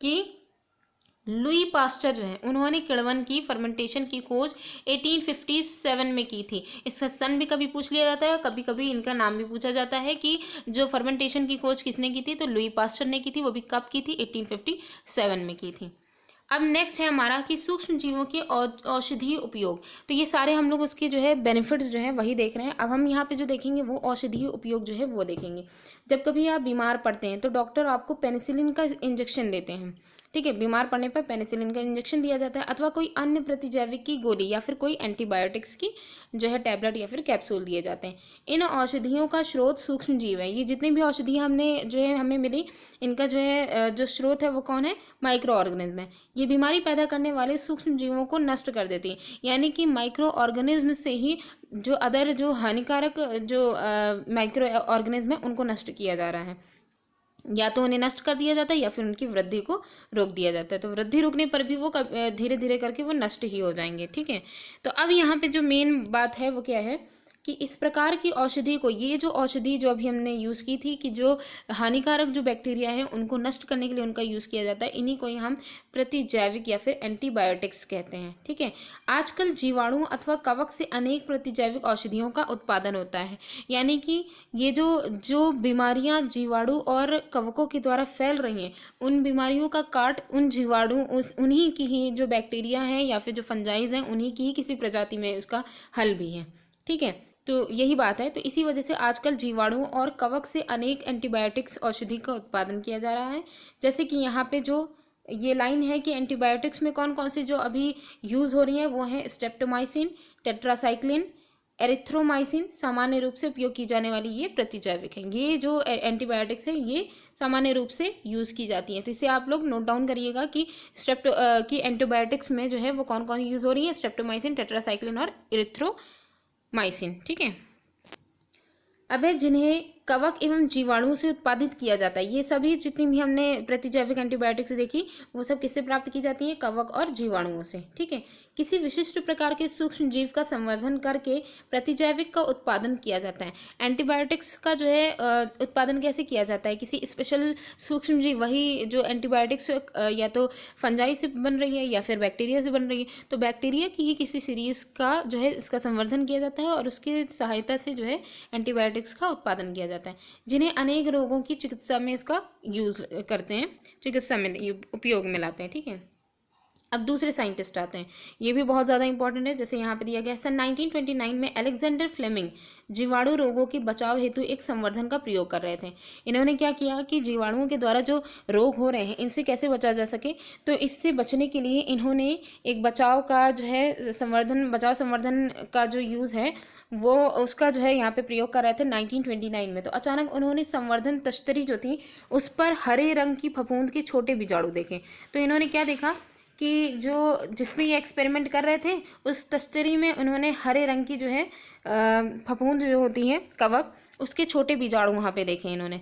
कि लुई पास्चर जो है उन्होंने किण्वन की फर्मेंटेशन की खोज 1857 में की थी। इसका सन भी कभी पूछ लिया जाता है, कभी कभी इनका नाम भी पूछा जाता है कि जो फर्मेंटेशन की खोज किसने की थी, तो लुई पास्चर ने की थी। वो भी कब की थी, 1857 में की थी। अब नेक्स्ट है हमारा कि सूक्ष्म जीवों के औषधीय उपयोग। तो ये सारे हम लोग उसके जो है बेनिफिट्स जो है वही देख रहे हैं। अब हम यहाँ पे जो देखेंगे वो औषधीय उपयोग जो है वो देखेंगे। जब कभी आप बीमार पड़ते हैं तो डॉक्टर आपको पेनिसिलिन का इंजेक्शन देते हैं, ठीक है। बीमार पड़ने पर पेनिसिलिन का इंजेक्शन दिया जाता है, अथवा कोई अन्य प्रतिजैविक की गोली या फिर कोई एंटीबायोटिक्स की जो है टैबलेट या फिर कैप्सूल दिए जाते हैं। इन औषधियों का स्रोत सूक्ष्म जीव है। ये जितनी भी औषधियाँ हमने जो है हमें मिली, इनका जो है जो स्रोत है वो कौन है, माइक्रो ऑर्गेनिज्म है। ये बीमारी पैदा करने वाले सूक्ष्म जीवों को नष्ट कर देती है, यानी कि माइक्रो ऑर्गेनिज्म से ही जो अदर जो हानिकारक जो माइक्रो ऑर्गेनिज्म है उनको नष्ट किया जा रहा है। या तो उन्हें नष्ट कर दिया जाता है या फिर उनकी वृद्धि को रोक दिया जाता है। तो वृद्धि रुकने पर भी वो धीरे धीरे करके वो नष्ट ही हो जाएंगे, ठीक है। तो अब यहाँ पे जो मेन बात है वो क्या है कि इस प्रकार की औषधि को, ये जो औषधि जो अभी हमने यूज़ की थी कि जो हानिकारक जो बैक्टीरिया है उनको नष्ट करने के लिए उनका यूज़ किया जाता है, इन्हीं को ही हम प्रतिजैविक या फिर एंटीबायोटिक्स कहते हैं, ठीक है। आजकल जीवाणु अथवा कवक से अनेक प्रतिजैविक औषधियों का उत्पादन होता है, यानी कि ये जो बीमारियां जीवाणु और कवकों के द्वारा फैल रही हैं, उन बीमारियों का काट उन जीवाणु उन्हीं की ही जो बैक्टीरिया हैं या फिर जो फंजाइज हैं उन्हीं की ही किसी प्रजाति में उसका हल भी है, ठीक है। तो यही बात है। तो इसी वजह से आजकल जीवाणु और कवक से अनेक एंटीबायोटिक्स औषधि का उत्पादन किया जा रहा है। जैसे कि यहाँ पे जो ये लाइन है कि एंटीबायोटिक्स में कौन कौन सी जो अभी यूज़ हो रही हैं वो हैं स्ट्रेप्टोमाइसिन, टेट्रासाइक्लिन, एरिथ्रोमाइसिन। सामान्य रूप से उपयोग की जाने वाली ये प्रतिजैविक हैं। ये जो एंटीबायोटिक्स है ये सामान्य रूप से यूज़ की जाती हैं। तो इसे आप लोग नोट डाउन करिएगा कि की एंटीबायोटिक्स में जो है वो कौन कौन यूज़ हो रही है, स्ट्रेप्टोमाइसिन, टेट्रासाइक्लिन और एरिथ्रोमाइसिन, ठीक है। अब है जिन्हें कवक एवं जीवाणु से उत्पादित किया जाता है। ये सभी जितनी भी हमने प्रतिजैविक एंटीबायोटिक्स देखी वो सब किससे प्राप्त की जाती है, कवक और जीवाणुओं से, ठीक है। किसी विशिष्ट प्रकार के सूक्ष्म जीव का संवर्धन करके प्रतिजैविक का उत्पादन किया जाता है। एंटीबायोटिक्स का जो है उत्पादन कैसे किया जाता है, किसी स्पेशल सूक्ष्म जीव, वही जो एंटीबायोटिक्स या तो फंजाई से बन रही है या फिर बैक्टीरिया से बन रही है, तो बैक्टीरिया की ही किसी सीरीज का जो है इसका संवर्धन किया जाता है और उसकी सहायता से जो है एंटीबायोटिक्स का उत्पादन किया जाता है, जिन्हें अनेक रोगों की चिकित्सा में इसका यूज करते हैं, चिकित्सा में उपयोग में लाते हैं, ठीक है। अब दूसरे साइंटिस्ट आते हैं, ये भी बहुत ज़्यादा इंपॉर्टेंट है। जैसे यहाँ पे दिया गया सन 1929 में अलेक्जेंडर फ्लेमिंग जीवाणु रोगों के बचाव हेतु एक संवर्धन का प्रयोग कर रहे थे। इन्होंने क्या किया कि जीवाणुओं के द्वारा जो रोग हो रहे हैं इनसे कैसे बचा जा सके, तो इससे बचने के लिए इन्होंने एक बचाव का जो है संवर्धन का जो यूज़ है वो उसका जो है यहाँ पे प्रयोग कर रहे थे 1929 में। तो अचानक उन्होंने संवर्धन तश्तरी जो थी उस पर हरे रंग की फफूंद के छोटे बीजाणु देखे। तो इन्होंने क्या देखा कि जो जिसमें ये एक्सपेरिमेंट कर रहे थे उस तश्तरी में उन्होंने हरे रंग की जो है फफूंद जो होती है कवक, उसके छोटे बीजाणु वहाँ पे देखे इन्होंने।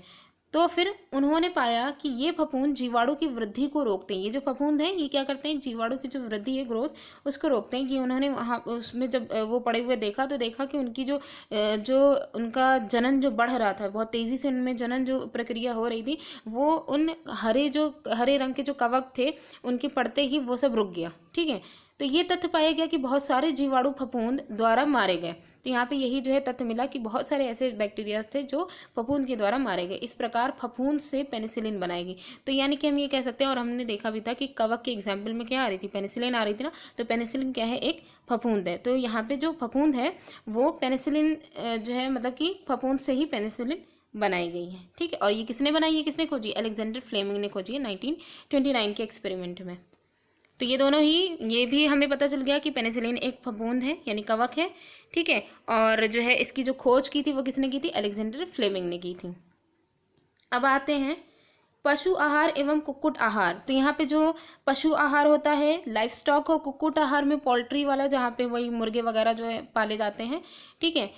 तो फिर उन्होंने पाया कि ये फफूंद जीवाणु की वृद्धि को रोकते हैं। ये जो फफूंद हैं ये क्या करते हैं, जीवाणु की जो वृद्धि है, ग्रोथ, उसको रोकते हैं। कि उन्होंने वहाँ उसमें जब वो पड़े हुए देखा तो देखा कि उनकी जो उनका जनन जो बढ़ रहा था, बहुत तेज़ी से उनमें जनन जो प्रक्रिया हो रही थी, वो उन हरे रंग के जो कवक थे उनके पड़ते ही वो सब रुक गया, ठीक है। तो ये तथ्य पाया गया कि बहुत सारे जीवाणु फफूंद द्वारा मारे गए। तो यहाँ पे यही जो है तथ्य मिला कि बहुत सारे ऐसे बैक्टीरिया थे जो फफूंद के द्वारा मारे गए। इस प्रकार फफूंद से पेनिसिलिन बनाएगी। तो यानी कि हम ये कह सकते हैं, और हमने देखा भी था कि कवक के एग्जाम्पल में क्या आ रही थी, पेनिसिलिन आ रही थी ना। तो पेनिसिलिन क्या है, एक फफूंद है। तो यहाँ पे जो फफूंद है वो पेनिसिलिन जो है मतलब कि फफूंद से ही पेनिसिलिन बनाई गई है, ठीक है। और ये किसने बनाई है, किसने खोजी, अलेक्जेंडर फ्लेमिंग ने खोजी है 1929 के एक्सपेरिमेंट में। तो ये दोनों ही, ये भी हमें पता चल गया कि पेनिसिलिन एक फफूंद है यानी कवक है, ठीक है। और जो है इसकी जो खोज की थी वो किसने की थी, अलेक्जेंडर फ्लेमिंग ने की थी। अब आते हैं पशु आहार एवं कुक्कुट आहार। तो यहाँ पे जो पशु आहार होता है लाइफ स्टॉक, और कुक्कुट आहार में पोल्ट्री वाला, जहाँ पे वही मुर्गे वगैरह जो है पाले जाते हैं, ठीक है।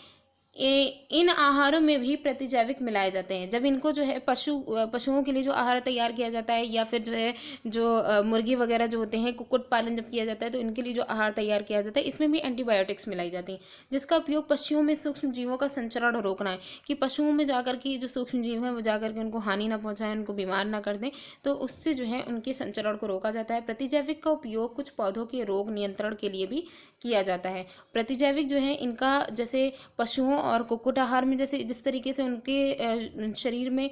इन आहारों में भी प्रतिजैविक मिलाए जाते हैं। जब इनको जो है पशुओं के लिए जो आहार तैयार किया जाता है, या फिर जो है जो मुर्गी वगैरह जो होते हैं, कुक्कुट पालन जब किया जाता है तो इनके लिए जो आहार तैयार किया जाता है, इसमें भी एंटीबायोटिक्स मिलाई जाती हैं, जिसका उपयोग पशुओं में सूक्ष्म जीवों का संचरण रोकना है, कि पशुओं में जाकर के जो सूक्ष्म जीव हैं वो जाकर के उनको हानि ना पहुँचाएं, उनको बीमार ना कर दें, तो उससे जो है उनके संचरण को रोका जाता है। प्रतिजैविक का उपयोग कुछ पौधों के रोग नियंत्रण के लिए भी किया जाता है। प्रतिजैविक जो है इनका जैसे पशुओं और कुक्कुट आहार में जैसे जिस तरीके से उनके शरीर में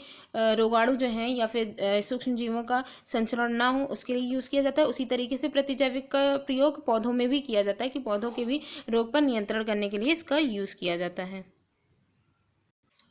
रोगाणु जो हैं या फिर सूक्ष्म जीवों का संचरण ना हो उसके लिए यूज़ किया जाता है, उसी तरीके से प्रतिजैविक का प्रयोग पौधों में भी किया जाता है, कि पौधों के भी रोग पर नियंत्रण करने के लिए इसका यूज़ किया जाता है।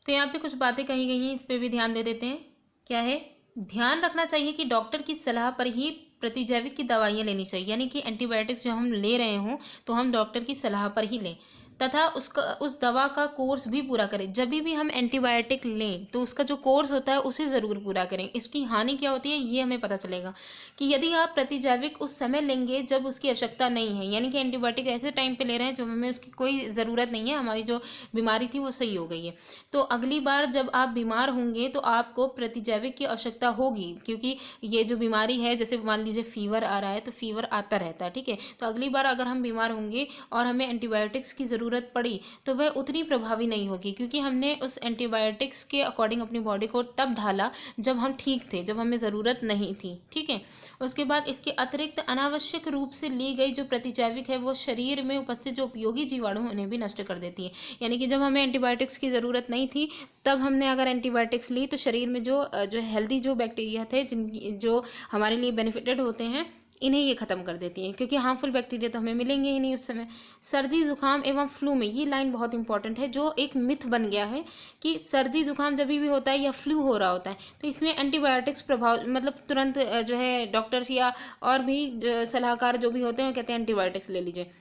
तो यहाँ पे कुछ बातें कही गई हैं, इस पर भी ध्यान दे देते हैं। क्या है? ध्यान रखना चाहिए कि डॉक्टर की सलाह पर ही प्रतिजैविक की दवाइयाँ लेनी चाहिए, यानी कि एंटीबायोटिक्स जो हम ले रहे हों तो हम डॉक्टर की सलाह पर ही लें, तथा उस दवा का कोर्स भी पूरा करें। जब भी हम एंटीबायोटिक लें तो उसका जो कोर्स होता है उसे ज़रूर पूरा करें। इसकी हानि क्या होती है ये हमें पता चलेगा, कि यदि आप प्रतिजैविक उस समय लेंगे जब उसकी आवश्यकता नहीं है, यानी कि एंटीबायोटिक ऐसे टाइम पे ले रहे हैं जब हमें उसकी कोई ज़रूरत नहीं है, हमारी जो बीमारी थी वो सही हो गई है, तो अगली बार जब आप बीमार होंगे तो आपको प्रतिजैविक की आवश्यकता होगी, क्योंकि ये जो बीमारी है, जैसे मान लीजिए फीवर आ रहा है तो फीवर आता रहता है, ठीक है, तो अगली बार अगर हम बीमार होंगे और हमें एंटीबायोटिक्स की ज़रूरत पड़ी तो वह उतनी प्रभावी नहीं होगी, क्योंकि हमने उस एंटीबायोटिक्स के अकॉर्डिंग अपनी बॉडी को तब ढाला जब हम ठीक थे, जब हमें ज़रूरत नहीं थी, ठीक है। उसके बाद इसके अतिरिक्त अनावश्यक रूप से ली गई जो प्रतिजैविक है वो शरीर में उपस्थित जो उपयोगी जीवाणु उन्हें भी नष्ट कर देती है, यानी कि जब हमें एंटीबायोटिक्स की ज़रूरत नहीं थी तब हमने अगर एंटीबायोटिक्स ली तो शरीर में जो हेल्दी जो बैक्टीरिया थे, जिन जो हमारे लिए बेनिफिटेड होते हैं, इन्हें ये ख़त्म कर देती हैं, क्योंकि हार्मफुल बैक्टीरिया तो हमें मिलेंगे ही नहीं उस समय। सर्दी जुकाम एवं फ्लू में ये लाइन बहुत इंपॉर्टेंट है, जो एक मिथ बन गया है कि सर्दी जुकाम जब भी होता है या फ्लू हो रहा होता है तो इसमें एंटीबायोटिक्स प्रभाव, मतलब तुरंत जो है डॉक्टर्स या और भी सलाहकार जो भी होते हैं वो कहते हैं एंटीबायोटिक्स ले लीजिए,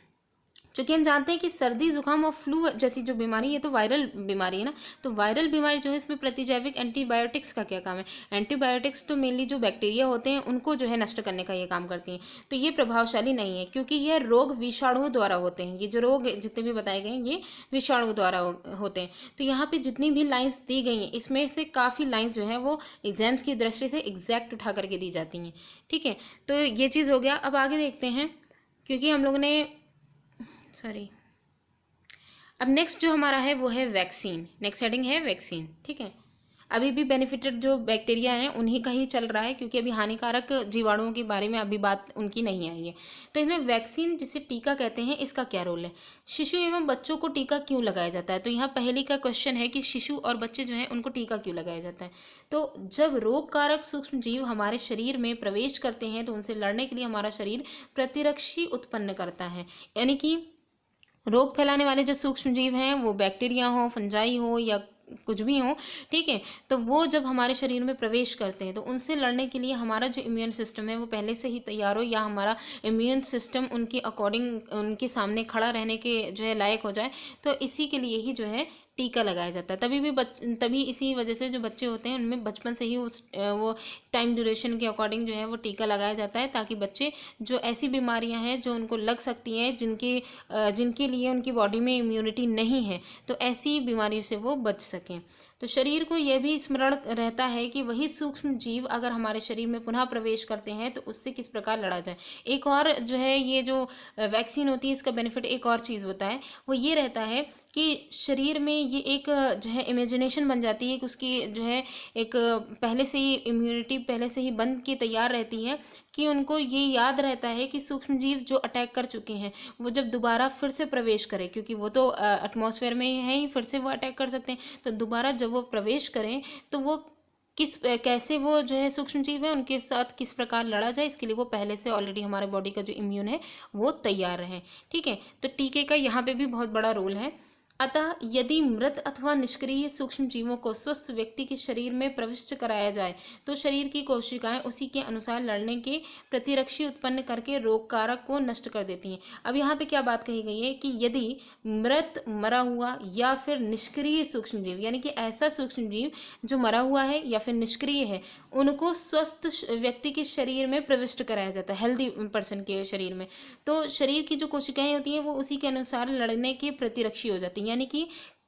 क्योंकि हम जानते हैं कि सर्दी जुकाम और फ्लू जैसी जो बीमारी ये तो वायरल बीमारी है ना, तो वायरल बीमारी जो है इसमें प्रतिजैविक एंटीबायोटिक्स का क्या काम है? एंटीबायोटिक्स तो मेनली जो बैक्टीरिया होते हैं उनको जो है नष्ट करने का ये काम करती हैं, तो ये प्रभावशाली नहीं है, क्योंकि यह रोग विषाणुओं द्वारा होते हैं। ये जो रोग जितने भी बताए गए हैं ये विषाणु द्वारा होते हैं। तो यहाँ पर जितनी भी लाइन्स दी गई हैं इसमें से काफ़ी लाइन्स जो है वो एग्जाम्स की दृष्टि से एग्जैक्ट उठा करके दी जाती हैं, ठीक है। तो ये चीज़ हो गया। अब आगे देखते हैं, क्योंकि हम लोगों ने अब नेक्स्ट जो हमारा है वो है वैक्सीन। नेक्स्ट हेडिंग है वैक्सीन, ठीक है। अभी भी बेनिफिटेड जो बैक्टीरिया हैं उन्हीं का ही चल रहा है, क्योंकि अभी हानिकारक जीवाणुओं के बारे में अभी बात उनकी नहीं आई है। तो इसमें वैक्सीन जिसे टीका कहते हैं इसका क्या रोल है? शिशु एवं बच्चों को टीका क्यों लगाया जाता है? तो यहाँ पहले का क्वेश्चन है कि शिशु और बच्चे जो हैं उनको टीका क्यों लगाया जाता है? तो जब रोग कारक सूक्ष्म जीव हमारे शरीर में प्रवेश करते हैं तो उनसे लड़ने के लिए हमारा शरीर प्रतिरक्षी उत्पन्न करता है, यानी कि रोग फैलाने वाले जो सूक्ष्म जीव हैं वो बैक्टीरिया हो, फंजाई हो या कुछ भी हो, ठीक है, तो वो जब हमारे शरीर में प्रवेश करते हैं तो उनसे लड़ने के लिए हमारा जो इम्यून सिस्टम है वो पहले से ही तैयार हो, या हमारा इम्यून सिस्टम उनके अकॉर्डिंग उनके सामने खड़ा रहने के जो है लायक हो जाए, तो इसी के लिए ही जो है टीका लगाया जाता है। तभी इसी वजह से जो बच्चे होते हैं उनमें बचपन से ही वो टाइम ड्यूरेशन के अकॉर्डिंग जो है वो टीका लगाया जाता है, ताकि बच्चे जो ऐसी बीमारियां हैं जो उनको लग सकती हैं, जिनके लिए उनकी बॉडी में इम्यूनिटी नहीं है, तो ऐसी बीमारियों से वो बच सकें। तो शरीर को यह भी स्मरण रहता है कि वही सूक्ष्म जीव अगर हमारे शरीर में पुनः प्रवेश करते हैं तो उससे किस प्रकार लड़ा जाए। एक और जो है ये जो वैक्सीन होती है इसका बेनिफिट एक और चीज़ होता है, वो ये रहता है कि शरीर में ये एक जो है इमेजिनेशन बन जाती है कि उसकी जो है एक पहले से ही इम्यूनिटी पहले से ही बन के तैयार रहती है, कि उनको ये याद रहता है कि सूक्ष्म जीव जो अटैक कर चुके हैं वो जब दोबारा फिर से प्रवेश करें, क्योंकि वो तो एटमॉस्फेयर में है ही, फिर से वो अटैक कर सकते हैं, तो दोबारा जब वो प्रवेश करें तो वो कैसे वो जो है सूक्ष्म जीव है उनके साथ किस प्रकार लड़ा जाए, इसके लिए वो पहले से ऑलरेडी हमारे बॉडी का जो इम्यून है वो तैयार रहे, ठीक है। तो टीके का यहाँ पे भी बहुत बड़ा रोल है। अतः यदि मृत अथवा निष्क्रिय सूक्ष्म जीवों को स्वस्थ व्यक्ति के शरीर में प्रविष्ट कराया जाए तो शरीर की कोशिकाएं उसी के अनुसार लड़ने के प्रतिरक्षी उत्पन्न करके रोग कारक को नष्ट कर देती हैं। अब यहाँ पे क्या बात कही गई है कि यदि मृत, मरा हुआ या फिर निष्क्रिय सूक्ष्म जीव, यानी कि ऐसा सूक्ष्म जीव जो मरा हुआ है या फिर निष्क्रिय है, उनको स्वस्थ व्यक्ति के शरीर में प्रविष्ट कराया जाता है, हेल्दी पर्सन के शरीर में, तो शरीर की जो कोशिकाएं होती हैं वो उसी के अनुसार लड़ने की प्रतिरक्षी हो जाती हैं, यानी कि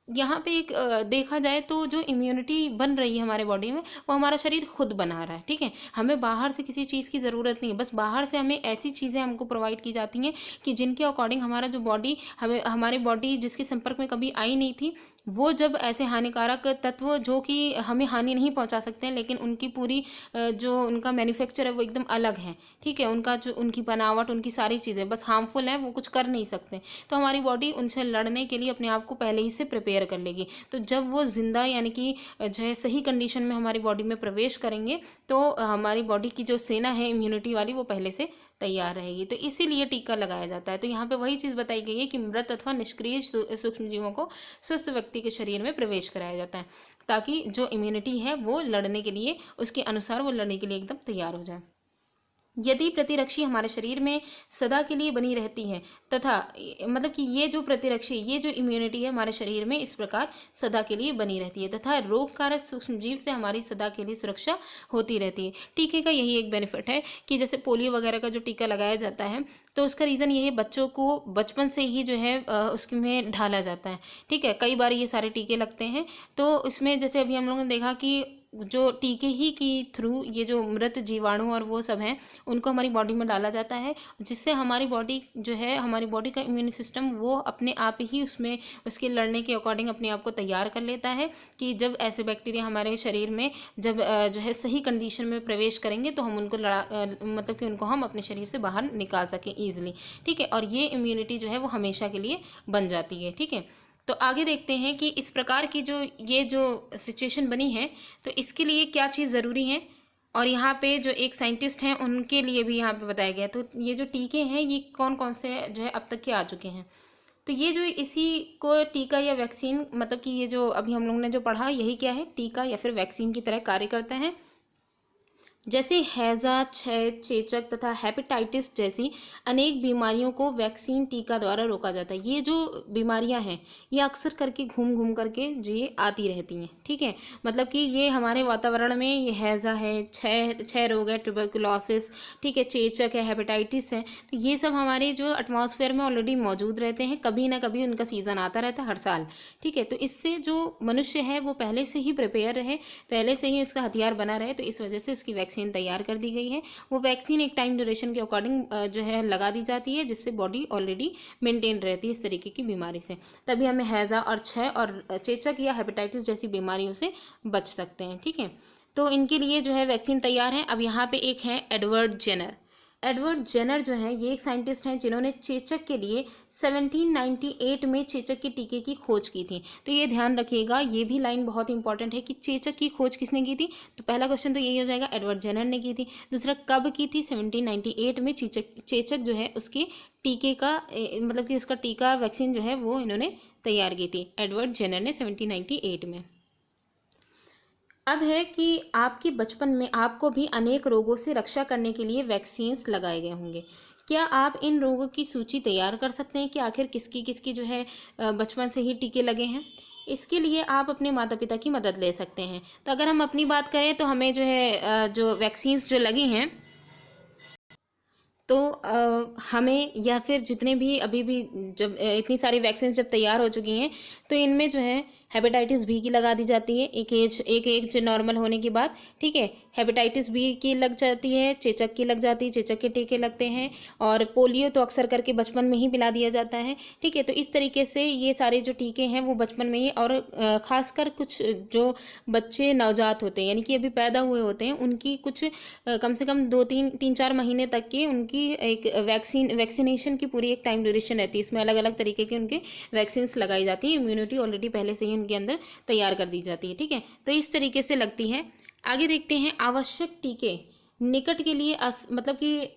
यहाँ पे एक देखा जाए तो जो इम्यूनिटी बन रही है हमारे बॉडी में, वो हमारा शरीर खुद बना रहा है, ठीक है। हमें बाहर से किसी चीज़ की ज़रूरत नहीं है, बस बाहर से हमें ऐसी चीज़ें हमको प्रोवाइड की जाती हैं कि जिनके अकॉर्डिंग हमारा जो बॉडी, हमें हमारी बॉडी जिसके संपर्क में कभी आई नहीं थी, वो जब ऐसे हानिकारक तत्व जो कि हमें हानि नहीं पहुंचा सकते हैं, लेकिन उनकी पूरी जो उनका मैन्युफैक्चर है वो एकदम अलग है, ठीक है। उनका जो उनकी बनावट, उनकी सारी चीज़ें बस हार्मफुल है, वो कुछ कर नहीं सकते। तो हमारी बॉडी उनसे लड़ने के लिए अपने आप को पहले ही से प्रिपेयर कर लेगी। तो जब वो जिंदा यानी कि जो है सही कंडीशन में हमारी बॉडी में प्रवेश करेंगे, तो हमारी बॉडी की जो सेना है इम्यूनिटी वाली, वो पहले से तैयार रहेगी। तो इसीलिए टीका लगाया जाता है। तो यहाँ पे वही चीज़ बताई गई है कि मृत अथवा निष्क्रिय सूक्ष्म जीवों को स्वस्थ व्यक्ति के शरीर में प्रवेश कराया जाता है, ताकि जो इम्यूनिटी है वो लड़ने के लिए, उसके अनुसार वो लड़ने के लिए एकदम तैयार हो जाए। यदि प्रतिरक्षी हमारे शरीर में सदा के लिए बनी रहती है, तथा मतलब कि ये जो प्रतिरक्षी, ये जो इम्यूनिटी है हमारे शरीर में इस प्रकार सदा के लिए बनी रहती है, तथा रोग कारक सूक्ष्म जीव से हमारी सदा के लिए सुरक्षा होती रहती है। टीके का यही एक बेनिफिट है कि जैसे पोलियो वगैरह का जो टीका लगाया जाता है, तो उसका रीज़न ये है, बच्चों को बचपन से ही जो है उसमें ढाला जाता है, ठीक है। कई बार ये सारे टीके लगते हैं, तो इसमें जैसे अभी हम लोगों ने देखा कि जो टीके ही की थ्रू ये जो मृत जीवाणु और वो सब हैं, उनको हमारी बॉडी में डाला जाता है, जिससे हमारी बॉडी जो है, हमारी बॉडी का इम्यून सिस्टम वो अपने आप ही उसमें उसके लड़ने के अकॉर्डिंग अपने आप को तैयार कर लेता है कि जब ऐसे बैक्टीरिया हमारे शरीर में जब जो है सही कंडीशन में प्रवेश करेंगे, तो हम उनको मतलब कि उनको हम अपने शरीर से बाहर निकाल सकें ईजिली, ठीक है। और ये इम्यूनिटी जो है वो हमेशा के लिए बन जाती है, ठीक है। तो आगे देखते हैं कि इस प्रकार की जो ये जो सिचुएशन बनी है, तो इसके लिए क्या चीज़ ज़रूरी है, और यहाँ पे जो एक साइंटिस्ट हैं उनके लिए भी यहाँ पे बताया गया। तो ये जो टीके हैं, ये कौन कौन से जो है अब तक के आ चुके हैं। तो ये जो इसी को टीका या वैक्सीन, मतलब कि ये जो अभी हम लोगों ने जो पढ़ा, यही क्या है, टीका या फिर वैक्सीन की तरह कार्य करते हैं। जैसे हैजा, क्षय, चेचक तथा हेपेटाइटिस जैसी अनेक बीमारियों को वैक्सीन टीका द्वारा रोका जाता है। ये जो बीमारियां हैं, ये अक्सर करके घूम घूम करके जो ये आती रहती हैं, ठीक है। मतलब कि ये हमारे वातावरण में, ये हैजा है, क्षय रोग है, ट्यूबरकुलोसिस, ठीक है, चेचक है, हेपेटाइटिस है, तो ये सब हमारे जो एटमॉस्फेयर में ऑलरेडी मौजूद रहते हैं, कभी ना कभी उनका सीज़न आता रहता है हर साल, ठीक है। तो इससे जो मनुष्य है वो पहले से ही प्रिपेयर रहे, पहले से ही उसका हथियार बना रहे, तो इस वजह से उसकी वैक्सीन तैयार कर दी गई है। वो वैक्सीन एक टाइम ड्यूरेशन के अकॉर्डिंग जो है लगा दी जाती है, जिससे बॉडी ऑलरेडी मेंटेन रहती है इस तरीके की बीमारी से। तभी हमें हैजा और क्षय और चेचक या हेपेटाइटिस जैसी बीमारियों से बच सकते हैं, ठीक है। तो इनके लिए जो है वैक्सीन तैयार है। अब यहाँ पे एक है एडवर्ड जेनर। एडवर्ड जेनर जो है, ये एक साइंटिस्ट हैं जिन्होंने चेचक के लिए 1798 में चेचक के टीके की खोज की थी। तो ये ध्यान रखिएगा, ये भी लाइन बहुत इंपॉर्टेंट है कि चेचक की खोज किसने की थी। तो पहला क्वेश्चन तो यही हो जाएगा, एडवर्ड जेनर ने की थी। दूसरा, कब की थी, 1798 में चेचक जो है उसके टीके का मतलब कि उसका टीका वैक्सीन जो है वो इन्होंने तैयार की थी, एडवर्ड जेनर ने 1798 में। अब है कि आपके बचपन में आपको भी अनेक रोगों से रक्षा करने के लिए वैक्सीन्स लगाए गए होंगे। क्या आप इन रोगों की सूची तैयार कर सकते हैं कि आखिर किसकी किसकी जो है बचपन से ही टीके लगे हैं। इसके लिए आप अपने माता पिता की मदद ले सकते हैं। तो अगर हम अपनी बात करें, तो हमें जो है जो वैक्सीन्स जो लगी हैं, तो हमें या फिर जितने भी अभी भी जब इतनी सारी वैक्सीन जब तैयार हो चुकी हैं, तो इनमें जो है हेपेटाइटिस बी की लगा दी जाती है एक एज नॉर्मल होने के बाद, ठीक है। हेपेटाइटिस बी की लग जाती है, चेचक की लग जाती है, चेचक के टीके लगते हैं, और पोलियो तो अक्सर करके बचपन में ही पिला दिया जाता है, ठीक है। तो इस तरीके से ये सारे जो टीके हैं वो बचपन में ही, और ख़ासकर कुछ जो बच्चे नवजात होते हैं यानी कि अभी पैदा हुए होते हैं, उनकी कुछ कम से कम 2-3-4 महीने तक की उनकी एक वैक्सीनेशन की पूरी एक टाइम ड्यूरेशन रहती है। इसमें अलग अलग तरीके की उनके वैक्सीन्स लगाई जाती है, इम्यूनिटी ऑलरेडी पहले से ही उनके अंदर तैयार कर दी जाती है, ठीक है। तो इस तरीके से लगती है। आगे देखते हैं, आवश्यक टीके निकट के लिए मतलब कि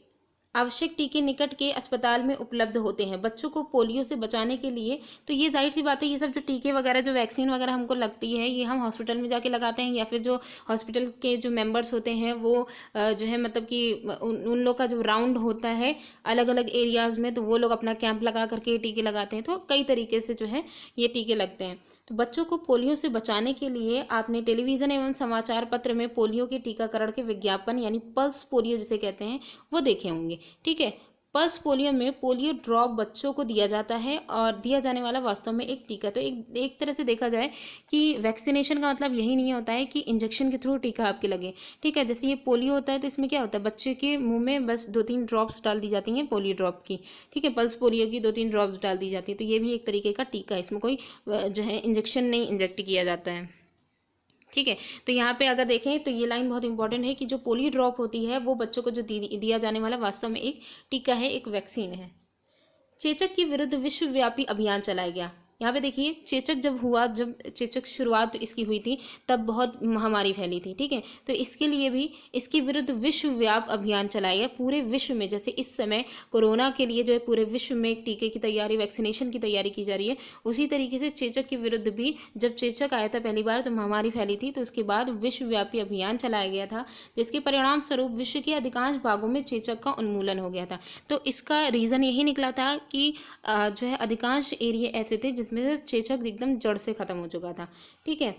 आवश्यक टीके निकट के अस्पताल में उपलब्ध होते हैं बच्चों को पोलियो से बचाने के लिए। तो ये जाहिर सी बात है, ये सब जो टीके वगैरह जो वैक्सीन वगैरह हमको लगती है, ये हम हॉस्पिटल में जाके लगाते हैं, या फिर जो हॉस्पिटल के जो मेंबर्स होते हैं वो जो है मतलब कि उन लोग का जो राउंड होता है अलग अलग एरियाज़ में, तो वो लोग अपना कैंप लगा करके टीके लगाते हैं। तो कई तरीके से जो है ये टीके लगते हैं। तो बच्चों को पोलियो से बचाने के लिए आपने टेलीविज़न एवं समाचार पत्र में पोलियो के टीकाकरण के विज्ञापन यानी पल्स पोलियो जिसे कहते हैं वो देखे होंगे, ठीक है। पल्स पोलियो में पोलियो ड्रॉप बच्चों को दिया जाता है और दिया जाने वाला वास्तव में एक टीका। तो एक तरह से देखा जाए कि वैक्सीनेशन का मतलब यही नहीं होता है कि इंजेक्शन के थ्रू टीका आपके लगे, ठीक है। जैसे ये पोलियो होता है तो इसमें क्या होता है, बच्चे के मुंह में बस 2-3 ड्रॉप्स डाल दी जाती हैं पोलियो ड्रॉप की, ठीक है। पल्स पोलियो की 2-3 ड्रॉप्स डाल दी जाती है। तो ये भी एक तरीके का टीका है, इसमें कोई जो है इंजेक्शन नहीं इंजेक्ट किया जाता है, ठीक है। तो यहाँ पे अगर देखें तो ये लाइन बहुत इंपॉर्टेंट है कि जो पोलियो ड्रॉप होती है वो बच्चों को जो दिया जाने वाला वास्तव में एक टीका है, एक वैक्सीन है। चेचक के विरुद्ध विश्वव्यापी अभियान चलाया गया। यहाँ पे देखिए चेचक जब हुआ, जब चेचक शुरुआत इसकी हुई थी तब बहुत महामारी फैली थी, ठीक है। तो इसके लिए भी इसके विरुद्ध विश्वव्याप अभियान चलाया गया पूरे विश्व में। जैसे इस समय कोरोना के लिए जो है पूरे विश्व में एक टीके की तैयारी, वैक्सीनेशन की तैयारी की जा रही है, उसी तरीके से चेचक के विरुद्ध भी जब चेचक आया था पहली बार तो महामारी फैली थी, तो उसके बाद विश्वव्यापी अभियान चलाया गया था, जिसके परिणाम स्वरूप विश्व के अधिकांश भागों में चेचक का उन्मूलन हो गया था। तो इसका रीज़न यही निकला था कि जो है अधिकांश एरिया ऐसे थे जिसमें से चेचक एकदम जड़ से खत्म हो चुका था, ठीक है।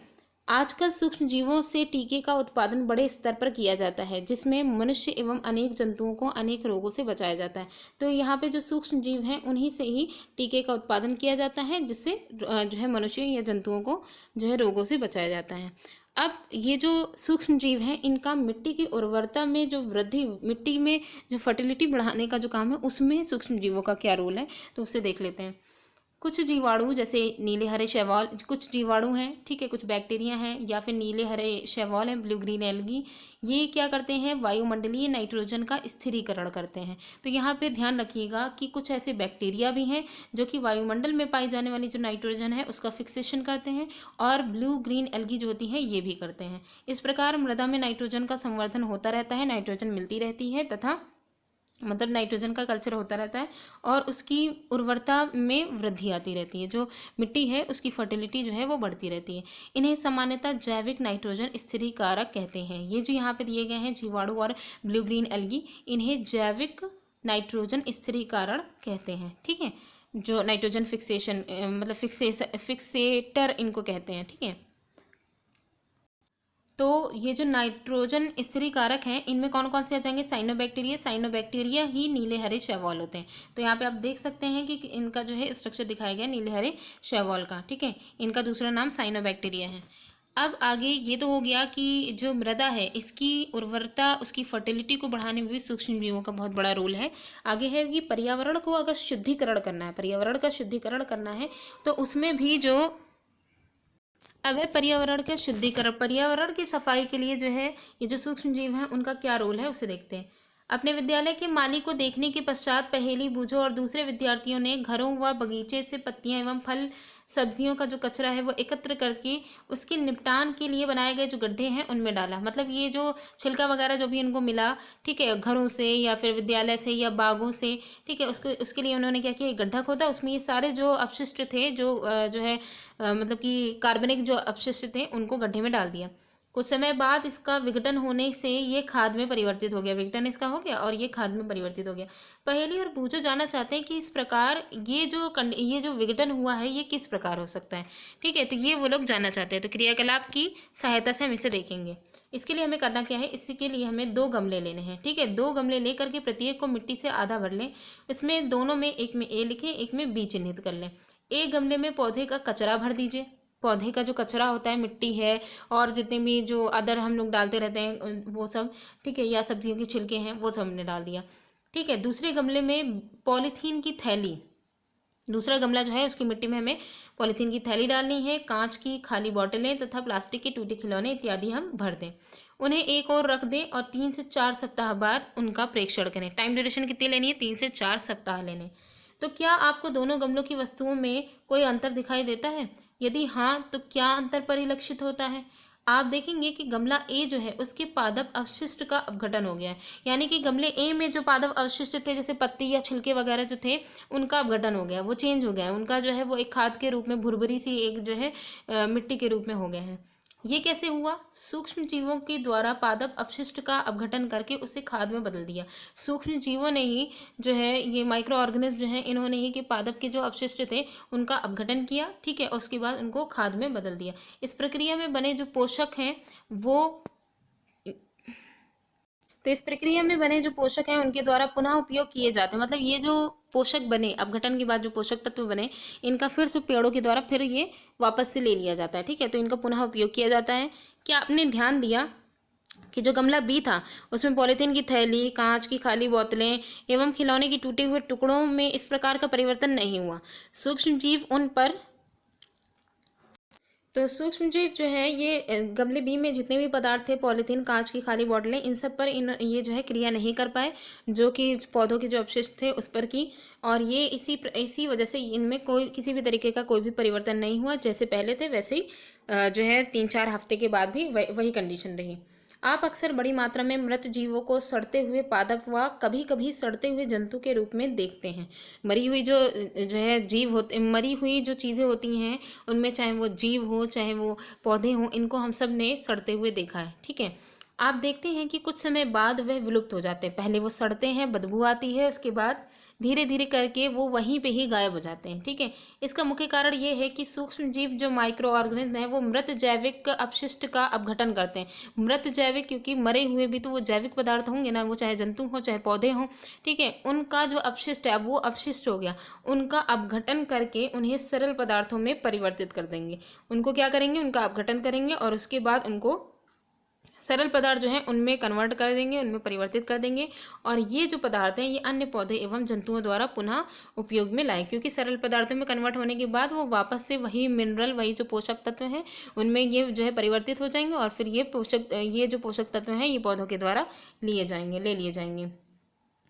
आजकल सूक्ष्म जीवों से टीके का उत्पादन बड़े स्तर पर किया जाता है, जिसमें मनुष्य एवं अनेक जंतुओं को अनेक रोगों से बचाया जाता है। तो यहाँ पे जो सूक्ष्म जीव हैं उन्हीं से ही टीके का उत्पादन किया जाता है, जिससे जो है मनुष्य या जंतुओं को जो है रोगों से बचाया जाता है। अब ये जो सूक्ष्म जीव हैं इनका मिट्टी की उर्वरता में जो वृद्धि, मिट्टी में जो फर्टिलिटी बढ़ाने का जो काम है उसमें सूक्ष्म जीवों का क्या रोल है, तो उसे देख लेते हैं। कुछ जीवाणु जैसे नीले हरे शैवाल, कुछ जीवाणु हैं, ठीक है, कुछ बैक्टीरिया हैं या फिर नीले हरे शैवाल हैं, ब्लू ग्रीन एल्गी, ये क्या करते हैं, वायुमंडलीय नाइट्रोजन का स्थिरीकरण करते हैं। तो यहाँ पे ध्यान रखिएगा कि कुछ ऐसे बैक्टीरिया भी हैं जो कि वायुमंडल में पाई जाने वाली जो नाइट्रोजन है उसका फिक्सेशन करते हैं, और ब्लू ग्रीन एल्गी जो होती हैं ये भी करते हैं। इस प्रकार मृदा में नाइट्रोजन का संवर्धन होता रहता है, नाइट्रोजन मिलती रहती है, तथा मतलब नाइट्रोजन का कल्चर होता रहता है और उसकी उर्वरता में वृद्धि आती रहती है। जो मिट्टी है उसकी फर्टिलिटी जो है वो बढ़ती रहती है। इन्हें सामान्यतः जैविक नाइट्रोजन स्थिरीकारक कहते हैं। ये जो यहाँ पे दिए गए हैं जीवाणु और ब्लू ग्रीन एल्गी, इन्हें जैविक नाइट्रोजन स्थिरीकरण कहते हैं, ठीक है। जो नाइट्रोजन फिक्सेशन मतलब फिक्सेटर इनको कहते हैं, ठीक है। तो ये जो नाइट्रोजन स्थिरीकारक हैं इनमें कौन कौन से आ जाएंगे, साइनोबैक्टीरिया, साइनोबैक्टीरिया ही नीले हरे शैवाल होते हैं। तो यहाँ पे आप देख सकते हैं कि इनका जो है स्ट्रक्चर दिखाया गया नीले हरे शैवाल का, ठीक है। इनका दूसरा नाम साइनोबैक्टीरिया है। अब आगे ये तो हो गया कि जो मृदा है इसकी उर्वरता, उसकी फर्टिलिटी को बढ़ाने में भी सूक्ष्म जीवों का बहुत बड़ा रोल है। आगे है कि पर्यावरण को अगर शुद्धिकरण करना है, पर्यावरण का शुद्धिकरण करना है तो उसमें भी जो अब है पर्यावरण के शुद्धिकरण, पर्यावरण की सफाई के लिए जो है ये जो सूक्ष्म जीव हैं उनका क्या रोल है उसे देखते हैं। अपने विद्यालय के माली को देखने के पश्चात पहेली बूझो और दूसरे विद्यार्थियों ने घरों व बगीचे से पत्तियां एवं फल सब्जियों का जो कचरा है वो एकत्र करके उसके निपटान के लिए बनाए गए जो गड्ढे हैं उनमें डाला। मतलब ये जो छिलका वगैरह जो भी इनको मिला, ठीक है, घरों से या फिर विद्यालय से या बागों से, ठीक है, उसके लिए उन्होंने क्या किया, एक गड्ढा खोदा, उसमें ये सारे जो अपशिष्ट थे जो है मतलब कि कार्बनिक जो अपशिष्ट थे उनको गड्ढे में डाल दिया। कुछ समय बाद इसका विघटन होने से ये खाद में परिवर्तित हो गया, विघटन इसका हो गया और ये खाद में परिवर्तित हो गया। पहेली और बूझो जानना चाहते हैं कि इस प्रकार ये जो विघटन हुआ है ये किस प्रकार हो सकता है, ठीक है। तो ये वो लोग जानना चाहते हैं। तो क्रियाकलाप की सहायता से हम इसे देखेंगे। इसके लिए हमें करना क्या है, इसके लिए हमें 2 गमले लेने हैं, ठीक है। 2 गमले लेकर के प्रत्येक को मिट्टी से आधा भर लें। इसमें दोनों में, एक में ए लिखें, एक में बी चिन्हित कर लें। एक गमले में पौधे का कचरा भर दीजिए, पौधे का जो कचरा होता है, मिट्टी है और जितने भी जो अदर हम लोग डालते रहते हैं वो सब, ठीक है, या सब्जियों के छिलके हैं वो सब हमने डाल दिया, ठीक है। दूसरे गमले में पॉलीथीन की थैली, दूसरा गमला जो है उसकी मिट्टी में हमें पॉलीथीन की थैली डालनी है। कांच की खाली बोतलें तथा प्लास्टिक के टूटे खिलौने इत्यादि हम भर दें। उन्हें एक और रख दें और 3 से 4 सप्ताह बाद उनका प्रेक्षण करें। टाइम ड्यूरेशन कितनी लेनी है, 3 से 4 सप्ताह लेने। तो क्या आपको दोनों गमलों की वस्तुओं में कोई अंतर दिखाई देता है? यदि हाँ तो क्या अंतर परिलक्षित होता है? आप देखेंगे कि गमला ए जो है उसके पादप अवशिष्ट का अपघटन हो गया है, यानी कि गमले ए में जो पादप अवशिष्ट थे जैसे पत्ती या छिलके वगैरह जो थे उनका अपघटन हो गया, वो चेंज हो गया है, उनका जो है वो एक खाद के रूप में भुरभुरी सी एक जो है मिट्टी के रूप में हो गए हैं। ये कैसे हुआ? सूक्ष्म जीवों के द्वारा पादप अपशिष्ट का अपघटन करके उसे खाद में बदल दिया। सूक्ष्म जीवों ने ही जो है, ये माइक्रो ऑर्गेनिज्म जो है, इन्होंने ही कि पादप के जो अपशिष्ट थे उनका अपघटन किया, ठीक है, उसके बाद उनको खाद में बदल दिया। इस प्रक्रिया में बने जो पोषक हैं वो तो इस प्रक्रिया में बने जो पोषक हैं उनके द्वारा पुनः उपयोग किए जाते हैं, मतलब ये जो पोषक बने अपघटन के बाद जो पोषक तत्व बने इनका फिर से पेड़ों के द्वारा फिर ये वापस से ले लिया जाता है। ठीक है, तो इनका पुनः उपयोग किया जाता है। क्या आपने ध्यान दिया कि जो गमला बी था उसमें पॉलीथीन की थैली, कांच की खाली बोतलें एवं खिलौने के टूटे हुए टुकड़ों में इस प्रकार का परिवर्तन नहीं हुआ। सूक्ष्म जीव उन पर तो सूक्ष्म जीव जो है ये गमले बी में जितने भी पदार्थ थे, पॉलीथीन, कांच की खाली बोतलें, इन सब पर ये जो है क्रिया नहीं कर पाए, जो कि पौधों के जो अवशिष्ट थे उस पर की। और ये इसी वजह से इनमें कोई किसी भी तरीके का कोई भी परिवर्तन नहीं हुआ, जैसे पहले थे वैसे ही जो है 3-4 हफ्ते के बाद भी वही कंडीशन रही। आप अक्सर बड़ी मात्रा में मृत जीवों को सड़ते हुए पादप व कभी कभी सड़ते हुए जंतु के रूप में देखते हैं। मरी हुई जो है जीव होते मरी हुई जो चीज़ें होती हैं उनमें चाहे वो जीव हो चाहे वो पौधे हों, इनको हम सब ने सड़ते हुए देखा है। ठीक है, आप देखते हैं कि कुछ समय बाद वह विलुप्त हो जाते हैं। पहले वो सड़ते हैं, बदबू आती है, उसके बाद धीरे धीरे करके वो वहीं पे ही गायब हो जाते हैं। ठीक है, इसका मुख्य कारण ये है कि सूक्ष्म जीव जो माइक्रो ऑर्गेनिज्म है वो मृत जैविक अपशिष्ट का अपघटन करते हैं। मृत जैविक क्योंकि मरे हुए भी तो वो जैविक पदार्थ होंगे ना, वो चाहे जंतु हो चाहे पौधे हों। ठीक है, उनका जो अपशिष्ट है वो अपशिष्ट हो गया, उनका अपघटन करके उन्हें सरल पदार्थों में परिवर्तित कर देंगे। उनको क्या करेंगे, उनका अपघटन करेंगे और उसके बाद उनको सरल पदार्थ जो है उनमें कन्वर्ट कर देंगे, उनमें परिवर्तित कर देंगे। और ये जो पदार्थ हैं ये अन्य पौधे एवं जंतुओं द्वारा पुनः उपयोग में लाए, क्योंकि सरल पदार्थों में कन्वर्ट होने के बाद वो वापस से वही मिनरल, वही जो पोषक तत्व हैं उनमें ये जो है परिवर्तित हो जाएंगे और फिर ये जो पोषक तत्व हैं ये पौधों के द्वारा ले लिए जाएंगे।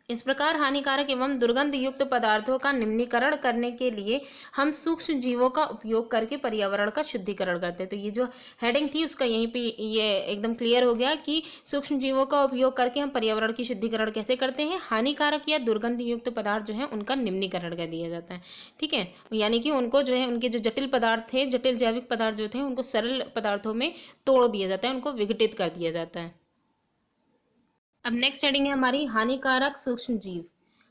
इस प्रकार हानिकारक एवं दुर्गंध युक्त पदार्थों का निम्नीकरण करने के लिए हम सूक्ष्म जीवों का उपयोग करके पर्यावरण का शुद्धिकरण करते हैं। तो ये जो हेडिंग थी उसका यहीं पे ये एकदम क्लियर हो गया कि सूक्ष्म जीवों का उपयोग करके हम पर्यावरण की शुद्धिकरण कैसे करते हैं। हानिकारक या दुर्गंध युक्त पदार्थ जो है उनका निम्नीकरण कर दिया जाता है। ठीक है, यानी कि उनको जो है उनके जो जटिल पदार्थ थे, जटिल जैविक पदार्थ जो थे उनको सरल पदार्थों में तोड़ दिया जाता है, उनको विघटित कर दिया जाता है। अब नेक्स्ट हेडिंग है हमारी हानिकारक सूक्ष्म जीव।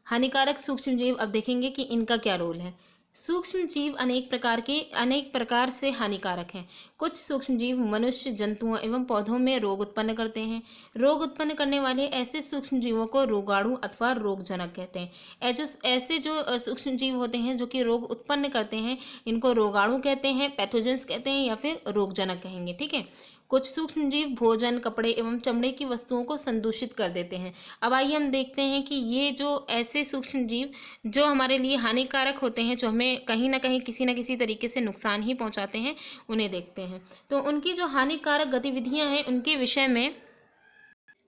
हानिकारक सूक्ष्म जीव, अब देखेंगे कि इनका क्या रोल है। सूक्ष्म जीव अनेक प्रकार से हानिकारक हैं। कुछ सूक्ष्म जीव मनुष्य, जंतुओं एवं पौधों में रोग उत्पन्न करते हैं। रोग उत्पन्न करने वाले ऐसे सूक्ष्म जीवों को रोगाणु अथवा रोगजनक कहते हैं। ऐसे जो सूक्ष्म जीव होते हैं जो कि रोग उत्पन्न करते हैं इनको रोगाणु कहते हैं, पैथोजेंस कहते हैं या फिर रोगजनक कहेंगे। ठीक है, कुछ सूक्ष्म जीव भोजन, कपड़े एवं चमड़े की वस्तुओं को संदूषित कर देते हैं। अब आइए हम देखते हैं कि ये जो ऐसे सूक्ष्म जीव जो हमारे लिए हानिकारक होते हैं, जो हमें कहीं ना कहीं किसी न किसी तरीके से नुकसान ही पहुंचाते हैं, उन्हें देखते हैं। तो उनकी जो हानिकारक गतिविधियां हैं उनके विषय में,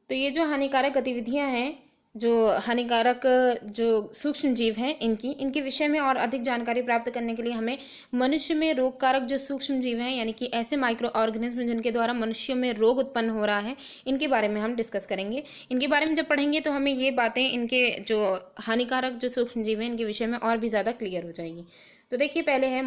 तो ये जो हानिकारक गतिविधियां हैं, जो हानिकारक जो सूक्ष्म जीव हैं इनके विषय में और अधिक जानकारी प्राप्त करने के लिए हमें मनुष्य में रोगकारक जो सूक्ष्म जीव हैं यानी कि ऐसे माइक्रो ऑर्गेनिज्म जिनके द्वारा मनुष्यों में रोग उत्पन्न हो रहा है, इनके बारे में हम डिस्कस करेंगे। इनके बारे में जब पढ़ेंगे तो हमें ये बातें, इनके जो हानिकारक जो सूक्ष्म जीव हैं इनके विषय में और भी ज़्यादा क्लियर हो जाएगी। तो देखिए, पहले है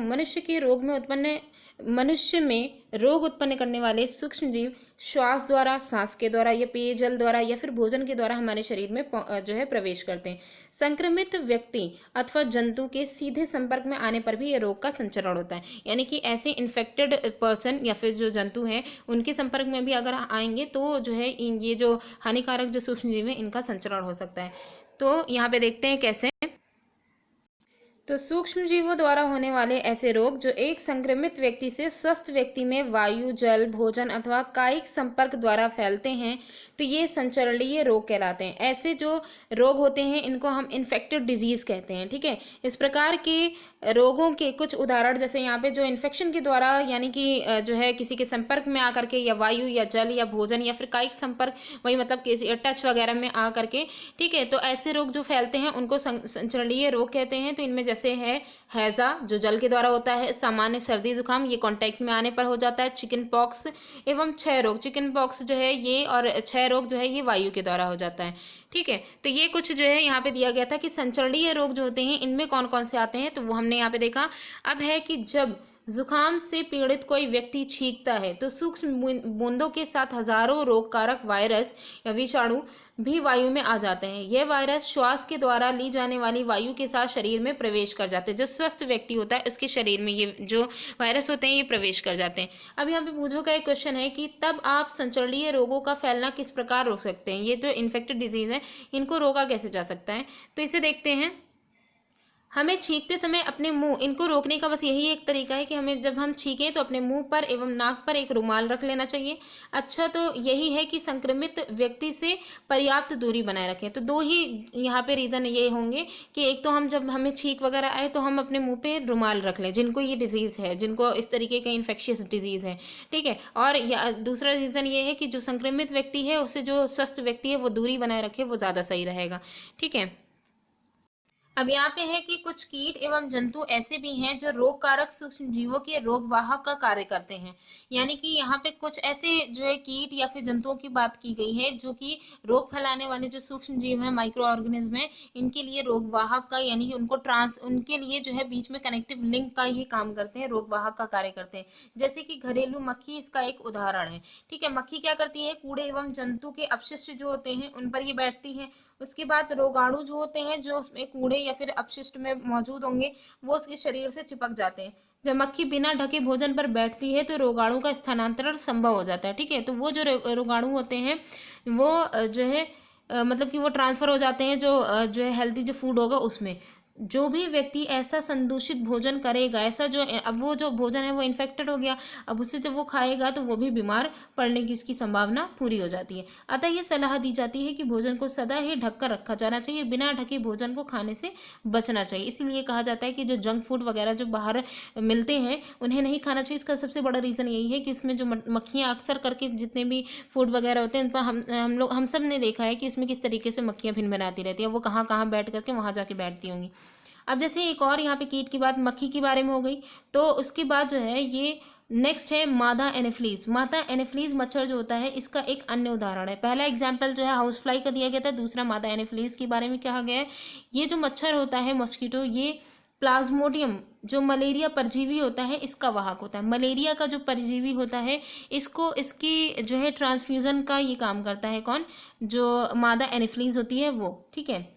मनुष्य में रोग उत्पन्न करने वाले सूक्ष्म जीव श्वास द्वारा, सांस के द्वारा या पेयजल द्वारा या फिर भोजन के द्वारा हमारे शरीर में जो है प्रवेश करते हैं। संक्रमित व्यक्ति अथवा जंतु के सीधे संपर्क में आने पर भी ये रोग का संचरण होता है, यानी कि ऐसे इन्फेक्टेड पर्सन या फिर जो जंतु हैं उनके संपर्क में भी अगर आएंगे तो जो है ये जो हानिकारक जो सूक्ष्म जीव है इनका संचरण हो सकता है। तो यहाँ पे देखते हैं कैसे। तो सूक्ष्म जीवों द्वारा होने वाले ऐसे रोग जो एक संक्रमित व्यक्ति से स्वस्थ व्यक्ति में वायु, जल, भोजन अथवा कायिक संपर्क द्वारा फैलते हैं तो ये संचरणीय रोग कहलाते हैं। ऐसे जो रोग होते हैं इनको हम इन्फेक्टिव डिजीज कहते हैं। ठीक है, इस प्रकार के रोगों के कुछ उदाहरण, जैसे यहाँ पे जो इन्फेक्शन के द्वारा यानी कि जो है किसी के संपर्क में आकर के, या वायु या जल या भोजन या फिर कायिक संपर्क, वही मतलब किसी टच वगैरह में आ करके, ठीक है, तो ऐसे रोग जो फैलते हैं उनको संचरणीय रोग कहते हैं। तो इनमें जैसे है हैजा जो जल के द्वारा होता है, सामान्य सर्दी जुकाम ये कांटेक्ट में आने पर हो जाता है, चिकन पॉक्स एवं क्षय रोग। चिकन पॉक्स जो है ये और क्षय रोग जो है ये वायु के द्वारा हो जाता है। ठीक है, तो ये कुछ जो है यहाँ पे दिया गया था कि संचरणीय रोग जो होते हैं इनमें कौन कौन से आते हैं, तो वो हमने यहाँ पे देखा। अब है कि जब जुकाम से पीड़ित कोई व्यक्ति छींकता है तो सूक्ष्म बूंदों के साथ हजारों रोगकारक वायरस या विषाणु भी वायु में आ जाते हैं। ये वायरस श्वास के द्वारा ली जाने वाली वायु के साथ शरीर में प्रवेश कर जाते हैं। जो स्वस्थ व्यक्ति होता है उसके शरीर में ये जो वायरस होते हैं ये प्रवेश कर जाते हैं। अब यहाँ पे पूछो का एक क्वेश्चन है कि तब आप संचरणीय रोगों का फैलना किस प्रकार रोक सकते हैं। ये जो इन्फेक्टेड डिजीज है इनको रोका कैसे जा सकता है, तो इसे देखते हैं। हमें छींकते समय अपने मुंह, इनको रोकने का बस यही एक तरीका है कि हमें जब हम छींकें तो अपने मुंह पर एवं नाक पर एक रुमाल रख लेना चाहिए। अच्छा, तो यही है कि संक्रमित व्यक्ति से पर्याप्त दूरी बनाए रखें। तो दो ही यहाँ पे रीज़न ये होंगे कि एक तो हम जब हमें छींक वगैरह आए तो हम अपने मुंह पे रुमाल रख लें, जिनको ये डिजीज़ है, जिनको इस तरीके का इन्फेक्शियस डिजीज़ है, ठीक है। और या दूसरा रीज़न ये है कि जो संक्रमित व्यक्ति है उससे जो स्वस्थ व्यक्ति है वो दूरी बनाए रखे, वो ज़्यादा सही रहेगा, ठीक है। अब यहाँ पे है कि कुछ कीट एवं जंतु ऐसे भी हैं जो रोग कारक सूक्ष्म जीवों के रोगवाहक का कार्य करते हैं। यानी कि यहाँ पे कुछ ऐसे जो है कीट या फिर जंतुओं की बात की गई है जो कि रोग फैलाने वाले जो सूक्ष्म जीव हैं, माइक्रो ऑर्गेनिज्म है, इनके लिए रोगवाहक का यानी कि उनके लिए जो है बीच में कनेक्टिव लिंक का ये काम करते हैं, रोगवाहक का कार्य करते हैं। जैसे कि घरेलू मक्खी इसका एक उदाहरण है, ठीक है। मक्खी क्या करती है, कूड़े एवं जंतु के अपशिष्ट जो होते हैं उन पर ये बैठती है। उसके बाद रोगाणु जो होते हैं जो उसमें कूड़े या फिर अपशिष्ट में मौजूद होंगे वो उसके शरीर से चिपक जाते हैं। जब मक्खी बिना ढके भोजन पर बैठती है तो रोगाणु का स्थानांतरण संभव हो जाता है, ठीक है। तो वो जो रोगाणु होते हैं वो जो है मतलब कि वो ट्रांसफर हो जाते हैं जो है हेल्दी जो फूड होगा उसमें। जो भी व्यक्ति ऐसा संदूषित भोजन करेगा, ऐसा जो अब वो जो भोजन है वो इन्फेक्टेड हो गया, अब उससे जब वो खाएगा तो वो भी बीमार पड़ने की इसकी संभावना पूरी हो जाती है। अतः ये सलाह दी जाती है कि भोजन को सदा ही ढक कर रखा जाना चाहिए, बिना ढके भोजन को खाने से बचना चाहिए। इसीलिए कहा जाता है कि जो जंक फूड वगैरह जो बाहर मिलते हैं उन्हें नहीं खाना चाहिए। इसका सबसे बड़ा रीज़न यही है कि इसमें जो मक्खियाँ अक्सर करके जितने भी फूड वगैरह होते हैं उन पर हम सब ने देखा है कि इसमें किस तरीके से मक्खियाँ भिन बनाती रहती है, वो कहाँ कहाँ बैठ करके वहाँ जाके बैठती होंगी। अब जैसे एक और यहाँ पे कीट की बात मक्खी के बारे में हो गई, तो उसके बाद जो है ये नेक्स्ट है मादा एनोफिलीज। मादा एनोफिलीज मच्छर जो होता है इसका एक अन्य उदाहरण है। पहला एग्जाम्पल जो है हाउस फ्लाई का दिया गया था, दूसरा मादा एनोफिलीज के बारे में कहा गया है। ये जो मच्छर होता है मॉस्किटो, ये प्लाज्मोडियम जो मलेरिया परजीवी होता है इसका वाहक होता है। मलेरिया का जो परजीवी होता है इसको इसकी जो है ट्रांसफ्यूजन का ये काम करता है। कौन? जो मादा एनोफिलीज होती है वो, ठीक है।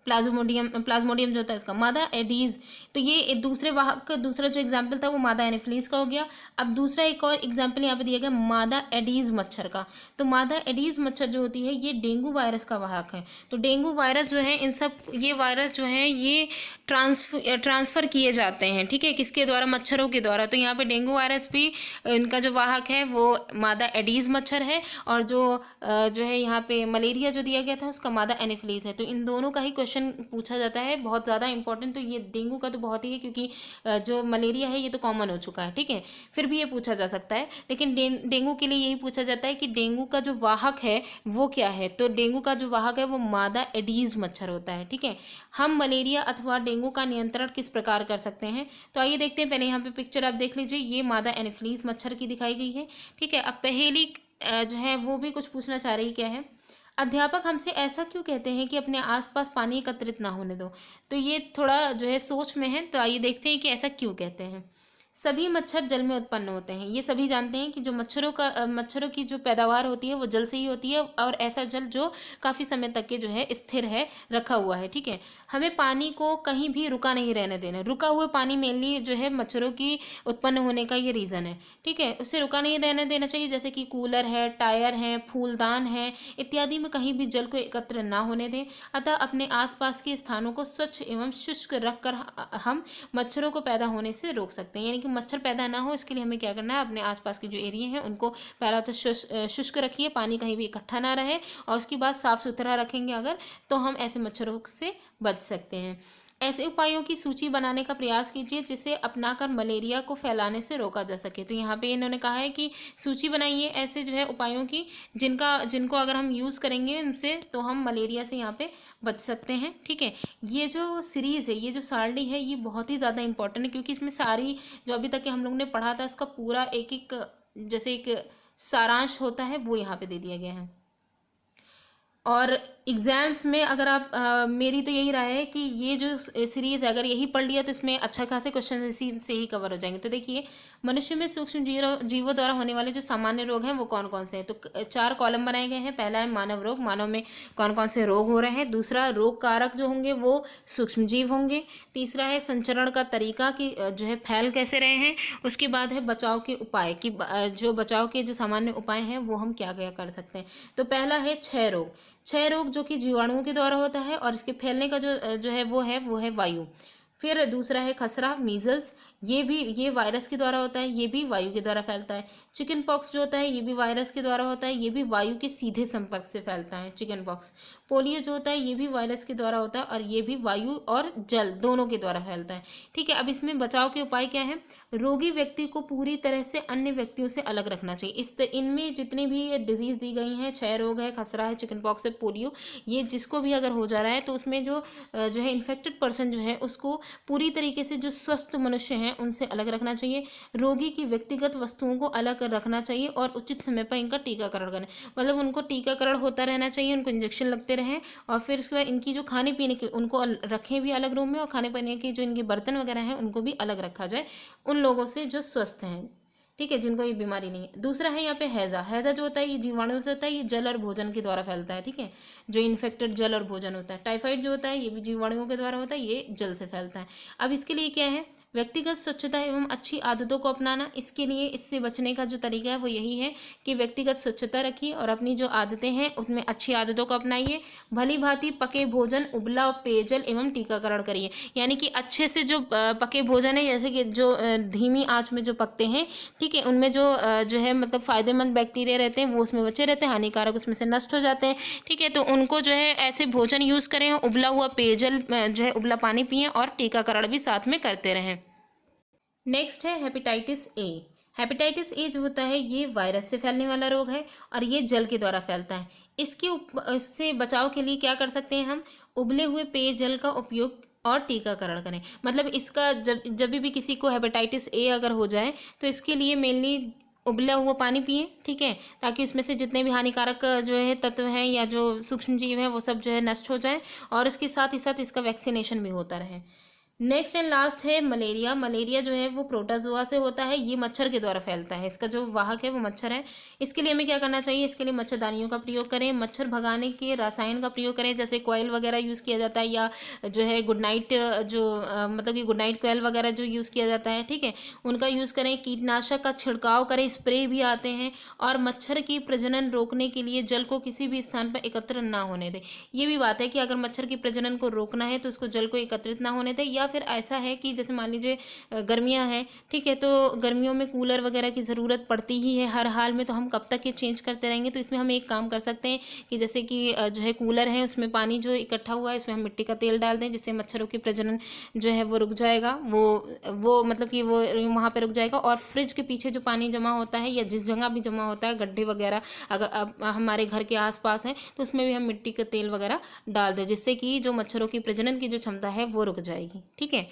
प्लाज्मोडियम जो होता है इसका। मादा एडीज, तो ये दूसरे वाहक, दूसरा जो एग्जाम्पल था वो मादा एनोफिलीज का हो गया। अब दूसरा एक और एग्जाम्पल यहाँ पे दिया गया मादा एडीज मच्छर का। तो मादा एडीज मच्छर जो होती है ये डेंगू वायरस का वाहक है। तो डेंगू वायरस जो है इन सब ये वायरस जो है ये ट्रांसफ़र किए जाते हैं, ठीक है, किसके द्वारा? मच्छरों के द्वारा। तो यहाँ पे डेंगू वायरस भी इनका जो वाहक है वो मादा एडीज मच्छर है, और जो है यहाँ पे मलेरिया जो दिया गया था उसका मादा एनोफिलीज है। तो इन दोनों का ही क्वेश्चन पूछा जाता है, बहुत ज़्यादा इंपॉर्टेंट। तो ये डेंगू का तो बहुत ही है क्योंकि जो मलेरिया है ये तो कॉमन हो चुका है, ठीक है, फिर भी ये पूछा जा सकता है। लेकिन डेंगू के लिए यही पूछा जाता है कि डेंगू का जो वाहक है वो क्या है। तो डेंगू का जो वाहक है वो मादा एडीज मच्छर होता है, ठीक है। हम मलेरिया अथवा डेंगू का नियंत्रण किस प्रकार कर सकते हैं, तो आइए देखते हैं। पहले यहाँ पे पिक्चर आप देख लीजिए, ये मादा एनोफिलीज मच्छर की दिखाई गई है, ठीक है। अब पहेली जो है वो भी कुछ पूछना चाह रही क्या है, अध्यापक हमसे ऐसा क्यों कहते हैं कि अपने आसपास पानी एकत्रित ना होने दो। तो ये थोड़ा जो है सोच में है, तो आइए देखते हैं कि ऐसा क्यों कहते हैं। सभी मच्छर जल में उत्पन्न होते हैं। ये सभी जानते हैं कि जो मच्छरों की जो पैदावार होती है वो जल से ही होती है, और ऐसा जल जो काफ़ी समय तक के जो है स्थिर है, रखा हुआ है, ठीक है। हमें पानी को कहीं भी रुका नहीं रहने देना। रुका हुए पानी मेनली जो है मच्छरों की उत्पन्न होने का ये रीज़न है, ठीक है, उसे रुका नहीं रहने देना चाहिए। जैसे कि कूलर है, टायर है, फूलदान है इत्यादि में कहीं भी जल को एकत्र ना होने दें। अतः अपने आसपास के स्थानों को स्वच्छ एवं शुष्क रखकर हम मच्छरों को पैदा होने से रोक सकते हैं। यानी कि मच्छर पैदा ना हो इसके लिए हमें क्या करना है, अपने आसपास के जो एरिया हैं उनको पहला तो शुष्क रखिए, पानी कहीं भी इकट्ठा ना रहे, और उसके बाद साफ़ सुथरा रखेंगे अगर, तो हम ऐसे मच्छरों से बच सकते हैं। ऐसे उपायों की सूची बनाने का प्रयास कीजिए जिसे अपनाकर मलेरिया को फैलाने से रोका जा सके। तो यहाँ पे इन्होंने कहा है कि सूची बनाइए ऐसे जो है उपायों की जिनको अगर हम यूज़ करेंगे उनसे तो हम मलेरिया से यहाँ पे बच सकते हैं, ठीक है। ये जो सीरीज़ है, ये जो सारणी है, ये बहुत ही ज़्यादा इंपॉर्टेंट है क्योंकि इसमें सारी जो अभी तक के हम लोग ने पढ़ा था उसका पूरा एक जैसे एक सारांश होता है वो यहाँ पे दे दिया गया है। और एग्ज़ाम्स में अगर आप मेरी तो यही राय है कि ये जो सीरीज़ है अगर यही पढ़ लिया तो इसमें अच्छा खासे क्वेश्चन इसी से ही कवर हो जाएंगे। तो देखिए, मनुष्य में सूक्ष्म जीवों द्वारा होने वाले जो सामान्य रोग हैं वो कौन कौन से हैं। तो 4 कॉलम बनाए गए हैं। पहला है मानव रोग, मानव में कौन कौन से रोग हो रहे हैं। दूसरा, रोग कारक जो होंगे वो सूक्ष्म जीव होंगे। तीसरा है संचरण का तरीका कि जो है फैल कैसे रहे हैं। उसके बाद है बचाव के उपाय कि जो बचाव के जो सामान्य उपाय हैं वो हम क्या क्या कर सकते हैं। तो पहला है क्षय रोग। क्षय रोग जो कि जीवाणुओं के द्वारा होता है और इसके फैलने का जो है वो है वायु। फिर दूसरा है खसरा, मीजल्स, ये वायरस के द्वारा होता है, ये भी वायु के द्वारा फैलता है। चिकन पॉक्स जो होता है ये भी वायरस के द्वारा होता है, ये भी वायु के सीधे संपर्क से फैलता है चिकन पॉक्स। पोलियो जो होता है ये भी वायरस के द्वारा होता है और ये भी वायु और जल दोनों के द्वारा फैलता है। ठीक है, अब इसमें बचाव के उपाय क्या है। रोगी व्यक्ति को पूरी तरह से अन्य व्यक्तियों से अलग रखना चाहिए। इनमें जितनी भी डिजीज दी गई हैं, क्षय रोग है, खसरा है, चिकन पॉक्स है, पोलियो, ये जिसको भी अगर हो जा रहा है तो उसमें जो है इन्फेक्टेड पर्सन जो है उसको पूरी तरीके से जो स्वस्थ मनुष्य हैं उनसे अलग रखना चाहिए। रोगी की व्यक्तिगत वस्तुओं को अलग रखना चाहिए और उचित समय पर इनका टीकाकरण करना, मतलब उनको टीकाकरण होता रहना चाहिए, उनको इंजेक्शन लगते रहें। और फिर उसके बाद इनकी जो खाने पीने की उनको रखें भी अलग रूम में, और खाने पीने के जो इनके बर्तन वगैरह हैं उनको भी अलग रखा जाए उन लोगों से जो स्वस्थ हैं। ठीक है, जिनको ये बीमारी नहीं है। दूसरा है यहाँ पे हैजा। हैजा जो होता है ये जीवाणु से होता है, ये जल और भोजन के द्वारा फैलता है। ठीक है, जो इन्फेक्टेड जल और भोजन होता है। टाइफाइड जो होता है ये भी जीवाणुओं के द्वारा होता है, ये जल से फैलता है। अब इसके लिए क्या है, व्यक्तिगत स्वच्छता एवं अच्छी आदतों को अपनाना। इसके लिए इससे बचने का जो तरीका है वो यही है कि व्यक्तिगत स्वच्छता रखिए और अपनी जो आदतें हैं उसमें अच्छी आदतों को अपनाइए। भली भांति पके भोजन, उबला पेयजल एवं टीकाकरण करिए। यानी कि अच्छे से जो पके भोजन है, जैसे कि जो धीमी आंच में जो पकते हैं, ठीक है, उनमें जो है मतलब फायदेमंद बैक्टीरिया रहते हैं वो उसमें बचे रहते हैं, हानिकारक उसमें से नष्ट हो जाते हैं। ठीक है, तो उनको जो है ऐसे भोजन यूज़ करें, उबला हुआ पेयजल जो है उबला पानी पिएं और टीकाकरण भी साथ में करते रहें। नेक्स्ट है हेपेटाइटिस ए। हेपेटाइटिस ए जो होता है ये वायरस से फैलने वाला रोग है और ये जल के द्वारा फैलता है। इससे बचाव के लिए क्या कर सकते हैं हम, उबले हुए पेयजल का उपयोग और टीकाकरण करें। मतलब इसका जब भी किसी को हेपेटाइटिस ए अगर हो जाए तो इसके लिए मेनली उबला हुआ पानी पिए। ठीक है, ताकि उसमें से जितने भी हानिकारक जो है तत्व हैं या जो सूक्ष्म जीव हैं वो सब जो है नष्ट हो जाए, और उसके साथ ही साथ इसका वैक्सीनेशन भी होता रहे। नेक्स्ट एंड लास्ट है मलेरिया। मलेरिया जो है वो प्रोटोजोआ से होता है, ये मच्छर के द्वारा फैलता है, इसका जो वाहक है वो मच्छर है। इसके लिए हमें क्या करना चाहिए, इसके लिए मच्छरदानियों का प्रयोग करें, मच्छर भगाने के रसायन का प्रयोग करें, जैसे कॉयल वगैरह यूज़ किया जाता है, या जो है गुड नाइट मतलब कि गुड नाइट कॉयल वगैरह जो यूज़ किया जाता है, ठीक है, उनका यूज़ करें। कीटनाशक का छिड़काव करें, स्प्रे भी आते हैं। और मच्छर की प्रजनन रोकने के लिए जल को किसी भी स्थान पर एकत्र ना होने दें। ये भी बात है कि अगर मच्छर की प्रजनन को रोकना है तो उसको जल को एकत्रित ना होने दें। या फिर ऐसा है कि जैसे मान लीजिए गर्मियां हैं, ठीक है, तो गर्मियों में कूलर वगैरह की ज़रूरत पड़ती ही है हर हाल में, तो हम कब तक ये चेंज करते रहेंगे। तो इसमें हम एक काम कर सकते हैं कि जैसे कि जो है कूलर है उसमें पानी जो इकट्ठा हुआ है उसमें हम मिट्टी का तेल डाल दें, जिससे मच्छरों की प्रजनन जो है वो रुक जाएगा, वो मतलब कि वो वहाँ पर रुक जाएगा। और फ्रिज के पीछे जो पानी जमा होता है या जिस जगह भी जमा होता है, गड्ढे वगैरह अगर अब हमारे घर के आसपास हैं तो उसमें भी हम मिट्टी का तेल वगैरह डाल दें, जिससे कि जो मच्छरों की प्रजनन की जो क्षमता है वो रुक जाएगी। ठीक है,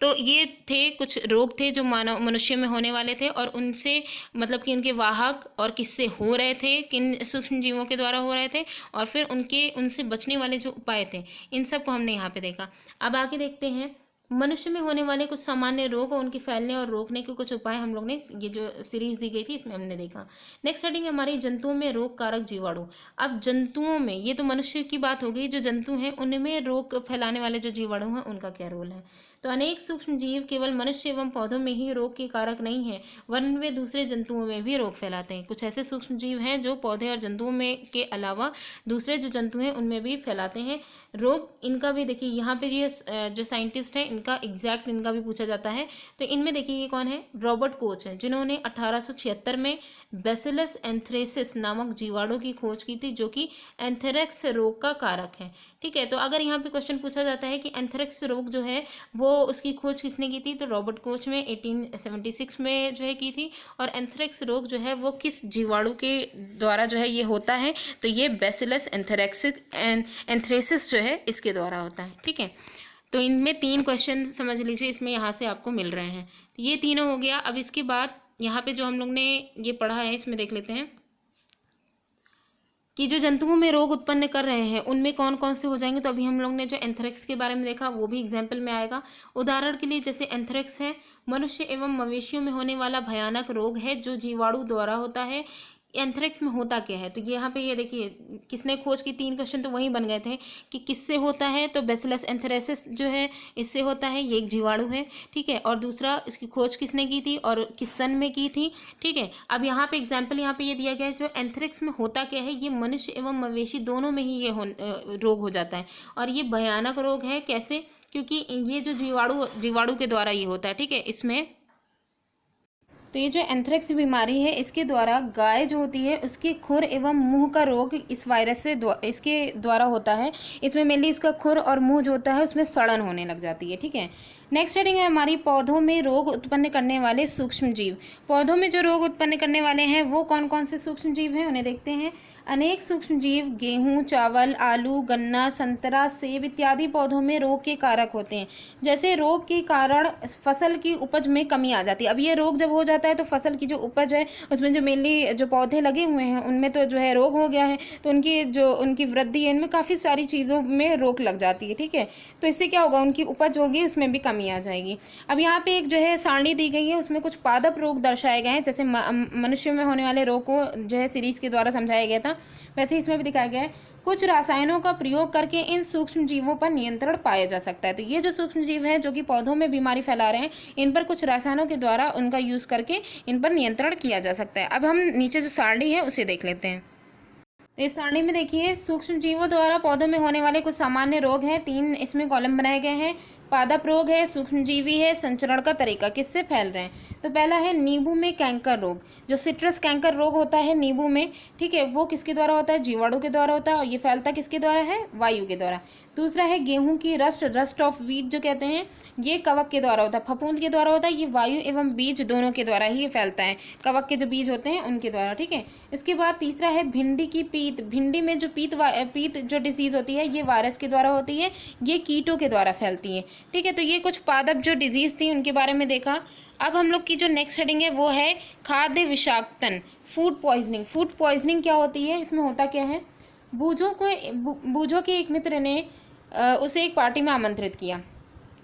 तो ये थे कुछ रोग थे जो मनुष्य में होने वाले थे, और उनसे मतलब कि उनके वाहक और किससे हो रहे थे, किन सूक्ष्म जीवों के द्वारा हो रहे थे, और फिर उनसे बचने वाले जो उपाय थे, इन सब को हमने यहाँ पे देखा। अब आगे देखते हैं मनुष्य में होने वाले कुछ सामान्य रोग और उनके फैलने और रोकने के कुछ उपाय हम लोग ने ये जो सीरीज दी गई थी इसमें हमने देखा। नेक्स्ट हेडिंग है हमारी जंतुओं में रोग कारक जीवाणु। अब जंतुओं में, ये तो मनुष्य की बात हो गई, जो जंतु हैं उनमें रोग फैलाने वाले जो जीवाणु हैं उनका क्या रोल है। तो अनेक सूक्ष्म जीव केवल मनुष्य एवं पौधों में ही रोग के कारक नहीं है, वरन वे दूसरे जंतुओं में भी रोग फैलाते हैं। कुछ ऐसे सूक्ष्म जीव हैं जो पौधे और जंतुओं में के अलावा दूसरे जो जंतु हैं उनमें भी फैलाते हैं रोग। इनका भी देखिए यहाँ पे ये जो साइंटिस्ट हैं इनका एग्जैक्ट इनका भी पूछा जाता है। तो इनमें देखिए ये कौन है, रॉबर्ट कोच हैं, जिन्होंने 1876 में बैसिलस एंथ्रेसिस नामक जीवाणु की खोज की थी, जो कि एंथ्रेक्स रोग का कारक है। ठीक है, तो अगर यहाँ पे क्वेश्चन पूछा जाता है कि एंथ्रेक्स रोग जो है वो उसकी खोज किसने की थी, तो रॉबर्ट कोच में 1876 में जो है की थी। और एंथ्रेक्स रोग जो है वो किस जीवाणु के द्वारा जो है ये होता है, तो ये बैसिलस एंथ्रेसिस जो है इसके द्वारा होता है। ठीक है, तो इनमें 3 क्वेश्चन समझ लीजिए इसमें यहाँ से आपको मिल रहे हैं। तो ये तीनों हो गया। अब इसके बाद यहाँ पे जो हम लोग ने ये पढ़ा है इसमें देख लेते हैं। कि जो जंतुओं में रोग उत्पन्न कर रहे हैं उनमें कौन कौन से हो जाएंगे। तो अभी हम लोग ने जो एंथ्रेक्स के बारे में देखा वो भी एग्जाम्पल में आएगा। उदाहरण के लिए जैसे एंथ्रेक्स है मनुष्य एवं मवेशियों में होने वाला भयानक रोग है जो जीवाणु द्वारा होता है। एंथ्रेक्स में होता क्या है, तो यहाँ पे ये देखिए किसने खोज की, 3 क्वेश्चन तो वहीं बन गए थे कि किससे होता है, तो बेसिलस एंथ्रेसिस जो है इससे होता है, ये एक जीवाणु है, ठीक है। और दूसरा इसकी खोज किसने की थी और किस सन में की थी, ठीक है। अब यहाँ पे एग्जाम्पल यहाँ पे ये दिया गया है जो एंथ्रेक्स में होता क्या है, ये मनुष्य एवं मवेशी दोनों में ही ये रोग हो जाता है। और ये भयानक रोग है, कैसे, क्योंकि ये जो जीवाणु के द्वारा ये होता है, ठीक है। इसमें तो ये जो एंथ्रेक्स बीमारी है इसके द्वारा गाय जो होती है उसके खुर एवं मुंह का रोग इस वायरस से इसके द्वारा होता है। इसमें मेनली इसका खुर और मुंह जो होता है उसमें सड़न होने लग जाती है, ठीक है। नेक्स्ट हेडिंग है हमारी पौधों में रोग उत्पन्न करने वाले सूक्ष्म जीव। पौधों में जो रोग उत्पन्न करने वाले हैं वो कौन कौन से सूक्ष्म जीव हैं उन्हें देखते हैं। अनेक सूक्ष्म जीव गेहूं, चावल, आलू, गन्ना, संतरा, सेब इत्यादि पौधों में रोग के कारक होते हैं। जैसे रोग के कारण फसल की उपज में कमी आ जाती है। अब ये रोग जब हो जाता है तो फसल की जो उपज है उसमें जो मेनली जो पौधे लगे हुए हैं उनमें तो जो है रोग हो गया है, तो उनकी वृद्धि है इनमें काफ़ी सारी चीज़ों में रोक लग जाती है, ठीक है। तो इससे क्या होगा, उनकी उपज होगी उसमें भी कमी आ जाएगी। अब यहाँ पे एक जो है सारणी दी गई है उसमें कुछ पादप रोग दर्शाए गए हैं। जैसे मनुष्य में होने वाले रोग को जो है सीरीज के द्वारा समझाया गया था, वैसे इसमें भी दिखाया गया है। कुछ रसायनों का प्रयोग करके इन सूक्ष्म जीवों पर नियंत्रण पाया जा सकता है। तो ये जो सूक्ष्म जीव हैं जो कि पौधों में बीमारी फैला रहे हैं, इन पर कुछ रसायनों के द्वारा उनका यूज करके इन पर नियंत्रण किया जा सकता है। अब हम नीचे जो सारणी है उसे देख लेते हैं। इस सारणी में देखिए सूक्ष्म जीवों द्वारा पौधों में होने वाले कुछ सामान्य रोग हैं। 3 इसमें कॉलम बनाए गए हैं। पादप रोग है, सूक्ष्मजीवी है, संचरण का तरीका, किससे फैल रहे हैं। तो पहला है नींबू में कैंकर रोग। जो सिट्रस कैंकर रोग होता है नींबू में, ठीक है, वो किसके द्वारा होता है, जीवाणु के द्वारा होता है। और ये फैलता किसके द्वारा है, वायु के द्वारा। दूसरा है गेहूं की रस्ट ऑफ वीट जो कहते हैं, ये कवक के द्वारा होता है, फफूंद के द्वारा होता है। ये वायु एवं बीज दोनों के द्वारा ही फैलता है, कवक के जो बीज होते हैं उनके द्वारा, ठीक है। इसके बाद तीसरा है भिंडी की पीत। भिंडी में जो पीत जो डिसीज होती है ये वायरस के द्वारा होती है, ये कीटों के द्वारा फैलती है, ठीक है। तो ये कुछ पादप जो डिजीज थी उनके बारे में देखा। अब हम लोग की जो नेक्स्ट हेडिंग है वो है खाद्य विषाक्तन, फूड पॉइजनिंग। फूड पॉइजनिंग क्या होती है, इसमें होता क्या है, बूझों के एक मित्र ने उसे एक पार्टी में आमंत्रित किया।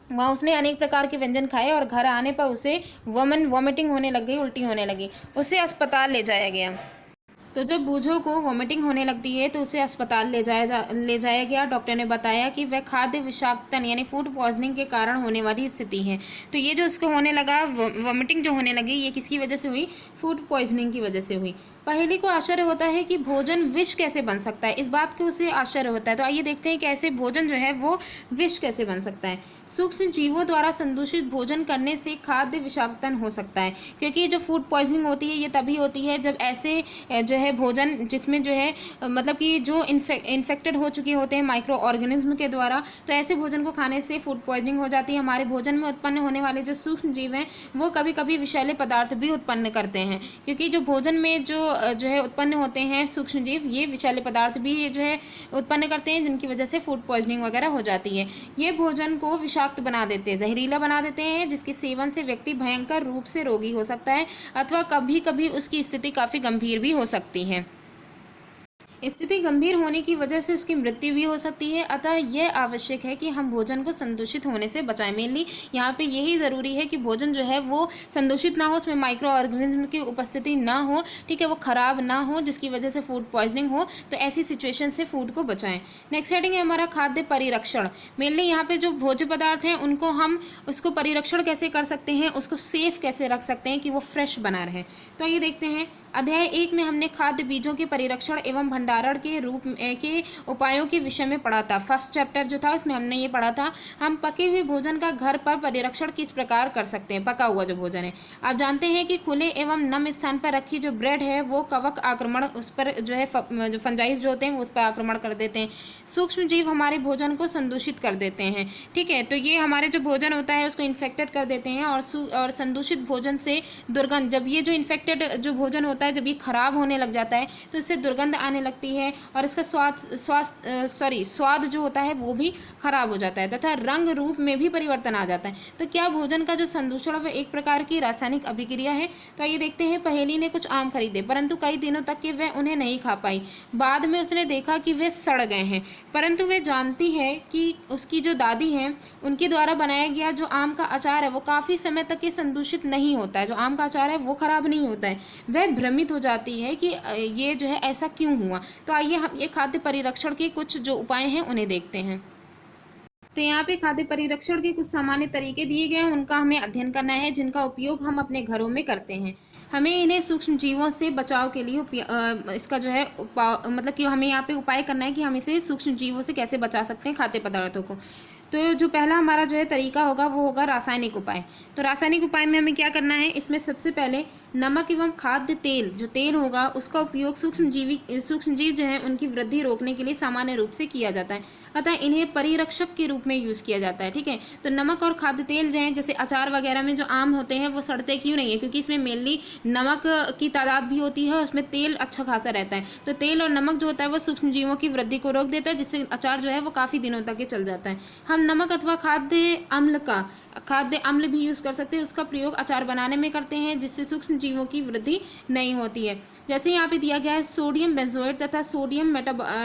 वहाँ उसने अनेक प्रकार के व्यंजन खाए और घर आने पर उसे वॉमिटिंग होने लग गई, उल्टी होने लगी। उसे अस्पताल ले जाया गया। तो जब बूझों को वॉमिटिंग होने लगती है तो उसे अस्पताल ले जाया गया। डॉक्टर ने बताया कि वह खाद्य विषाक्तन यानी फूड पॉइजनिंग के कारण होने वाली स्थिति है। तो ये जो उसको होने लगा, वॉमिटिंग जो होने लगी, ये किसकी वजह से हुई, फूड पॉइजनिंग की वजह से हुई। पहेली को आश्चर्य होता है कि भोजन विष कैसे बन सकता है, इस बात को उसे आश्चर्य होता है। तो आइए देखते हैं कि ऐसे भोजन जो है वो विष कैसे बन सकता है। सूक्ष्म जीवों द्वारा संदूषित भोजन करने से खाद्य विषाक्तन हो सकता है, क्योंकि जो फूड पॉइजनिंग होती है ये तभी होती है जब ऐसे जो है भोजन जिसमें जो है मतलब कि जो इन्फेक्टेड हो चुके होते हैं माइक्रो ऑर्गेनिज्म के द्वारा, तो ऐसे भोजन को खाने से फूड पॉइजनिंग हो जाती है। हमारे भोजन में उत्पन्न होने वाले जो सूक्ष्म जीव हैं वो कभी कभी विषैले पदार्थ भी उत्पन्न करते हैं, क्योंकि जो भोजन में जो है उत्पन्न होते हैं सूक्ष्म जीव, ये विषैले पदार्थ भी जो है उत्पन्न करते हैं, जिनकी वजह से फूड पॉइजनिंग वगैरह हो जाती है। ये भोजन को विषाक्त बना देते हैं, जहरीला बना देते हैं, जिसके सेवन से व्यक्ति भयंकर रूप से रोगी हो सकता है अथवा कभी कभी उसकी स्थिति काफ़ी गंभीर भी हो सकती है। स्थिति गंभीर होने की वजह से उसकी मृत्यु भी हो सकती है। अतः यह आवश्यक है कि हम भोजन को संदूषित होने से बचाएं। मेनली यहाँ पे यही ज़रूरी है कि भोजन जो है वो संदूषित ना हो, उसमें माइक्रो ऑर्गेनिज्म की उपस्थिति ना हो, ठीक है, वो खराब ना हो जिसकी वजह से फूड पॉइजनिंग हो। तो ऐसी सिचुएशन से फूड को बचाएं। नेक्स्ट हेडिंग है हमारा खाद्य परिरक्षण। मेनली यहाँ पे जो भोज्य पदार्थ हैं उनको हम उसको परिरक्षण कैसे कर सकते हैं, उसको सेफ कैसे रख सकते हैं कि वो फ्रेश बना रहे। तो ये देखते हैं अध्याय 1 में हमने खाद्य बीजों के परिरक्षण एवं भंडारण के रूप के उपायों के विषय में पढ़ा था। फर्स्ट चैप्टर जो था उसमें हमने ये पढ़ा था हम पके हुए भोजन का घर पर परिरक्षण किस प्रकार कर सकते हैं। पका हुआ जो भोजन है, आप जानते हैं कि खुले एवं नम स्थान पर रखी जो ब्रेड है वो कवक आक्रमण उस पर जो है जो फंजाइज जो होते हैं वो उस पर आक्रमण कर देते हैं। सूक्ष्म जीव हमारे भोजन को संदूषित कर देते हैं, ठीक है। तो ये हमारे जो भोजन होता है उसको इन्फेक्टेड कर देते हैं और संदूषित भोजन से दुर्गंध, जब ये जो इन्फेक्टेड जो भोजन होता है जब ये ख़राब होने लग जाता है तो इससे दुर्गंध आने लगती है और इसका स्वाद जो होता है वो भी खराब हो जाता है तथा रंग रूप में भी परिवर्तन आ जाता है। तो क्या भोजन का जो संदूषण है वह एक प्रकार की रासायनिक अभिक्रिया है? तो आइए देखते हैं। पहेली ने कुछ आम खरीदे परंतु कई दिनों तक के वह उन्हें नहीं खा पाई। बाद में उसने देखा कि वे सड़ गए हैं, परंतु वह जानती है कि उसकी जो दादी हैं उनके द्वारा बनाया गया जो आम का अचार है वो काफ़ी समय तक ये संदूषित नहीं होता है, जो आम का अचार है वो खराब नहीं होता है। वह भ्रमित हो जाती है कि ये जो है ऐसा क्यों हुआ। तो आइए हम ये खाद्य परिरक्षण के कुछ जो उपाय हैं उन्हें देखते हैं। तो यहाँ पे खाद्य परिरक्षण के कुछ सामान्य तरीके दिए गए हैं, उनका हमें अध्ययन करना है, जिनका उपयोग हम अपने घरों में करते हैं। हमें इन्हें सूक्ष्म जीवों से बचाव के लिए इसका जो है मतलब कि हमें यहाँ पे उपाय करना है कि हम इसे सूक्ष्म जीवों से कैसे बचा सकते हैं खाद्य पदार्थों को। तो जो पहला हमारा जो है तरीका होगा वो होगा रासायनिक उपाय। तो रासायनिक उपाय में हमें क्या करना है, इसमें सबसे पहले नमक एवं खाद्य तेल, जो तेल होगा उसका उपयोग सूक्ष्म जीव जो है उनकी वृद्धि रोकने के लिए सामान्य रूप से किया जाता है, अतः इन्हें परिरक्षक के रूप में यूज़ किया जाता है। ठीक है, तो नमक और खाद्य तेल जो है जैसे अचार वगैरह में जो आम होते हैं वो सड़ते क्यों नहीं है, क्योंकि इसमें मेनली नमक की तादाद भी होती है और उसमें तेल अच्छा खासा रहता है। तो तेल और नमक जो होता है वो सूक्ष्म जीवों की वृद्धि को रोक देता है, जिससे अचार जो है वो काफ़ी दिनों तक के चल जाता है। हम नमक अथवा खाद्य अम्ल भी यूज़ कर सकते हैं, उसका प्रयोग अचार बनाने में करते हैं, जिससे सूक्ष्म जीवों की वृद्धि नहीं होती है। जैसे यहाँ पे दिया गया है सोडियम बेंजोएट तथा सोडियम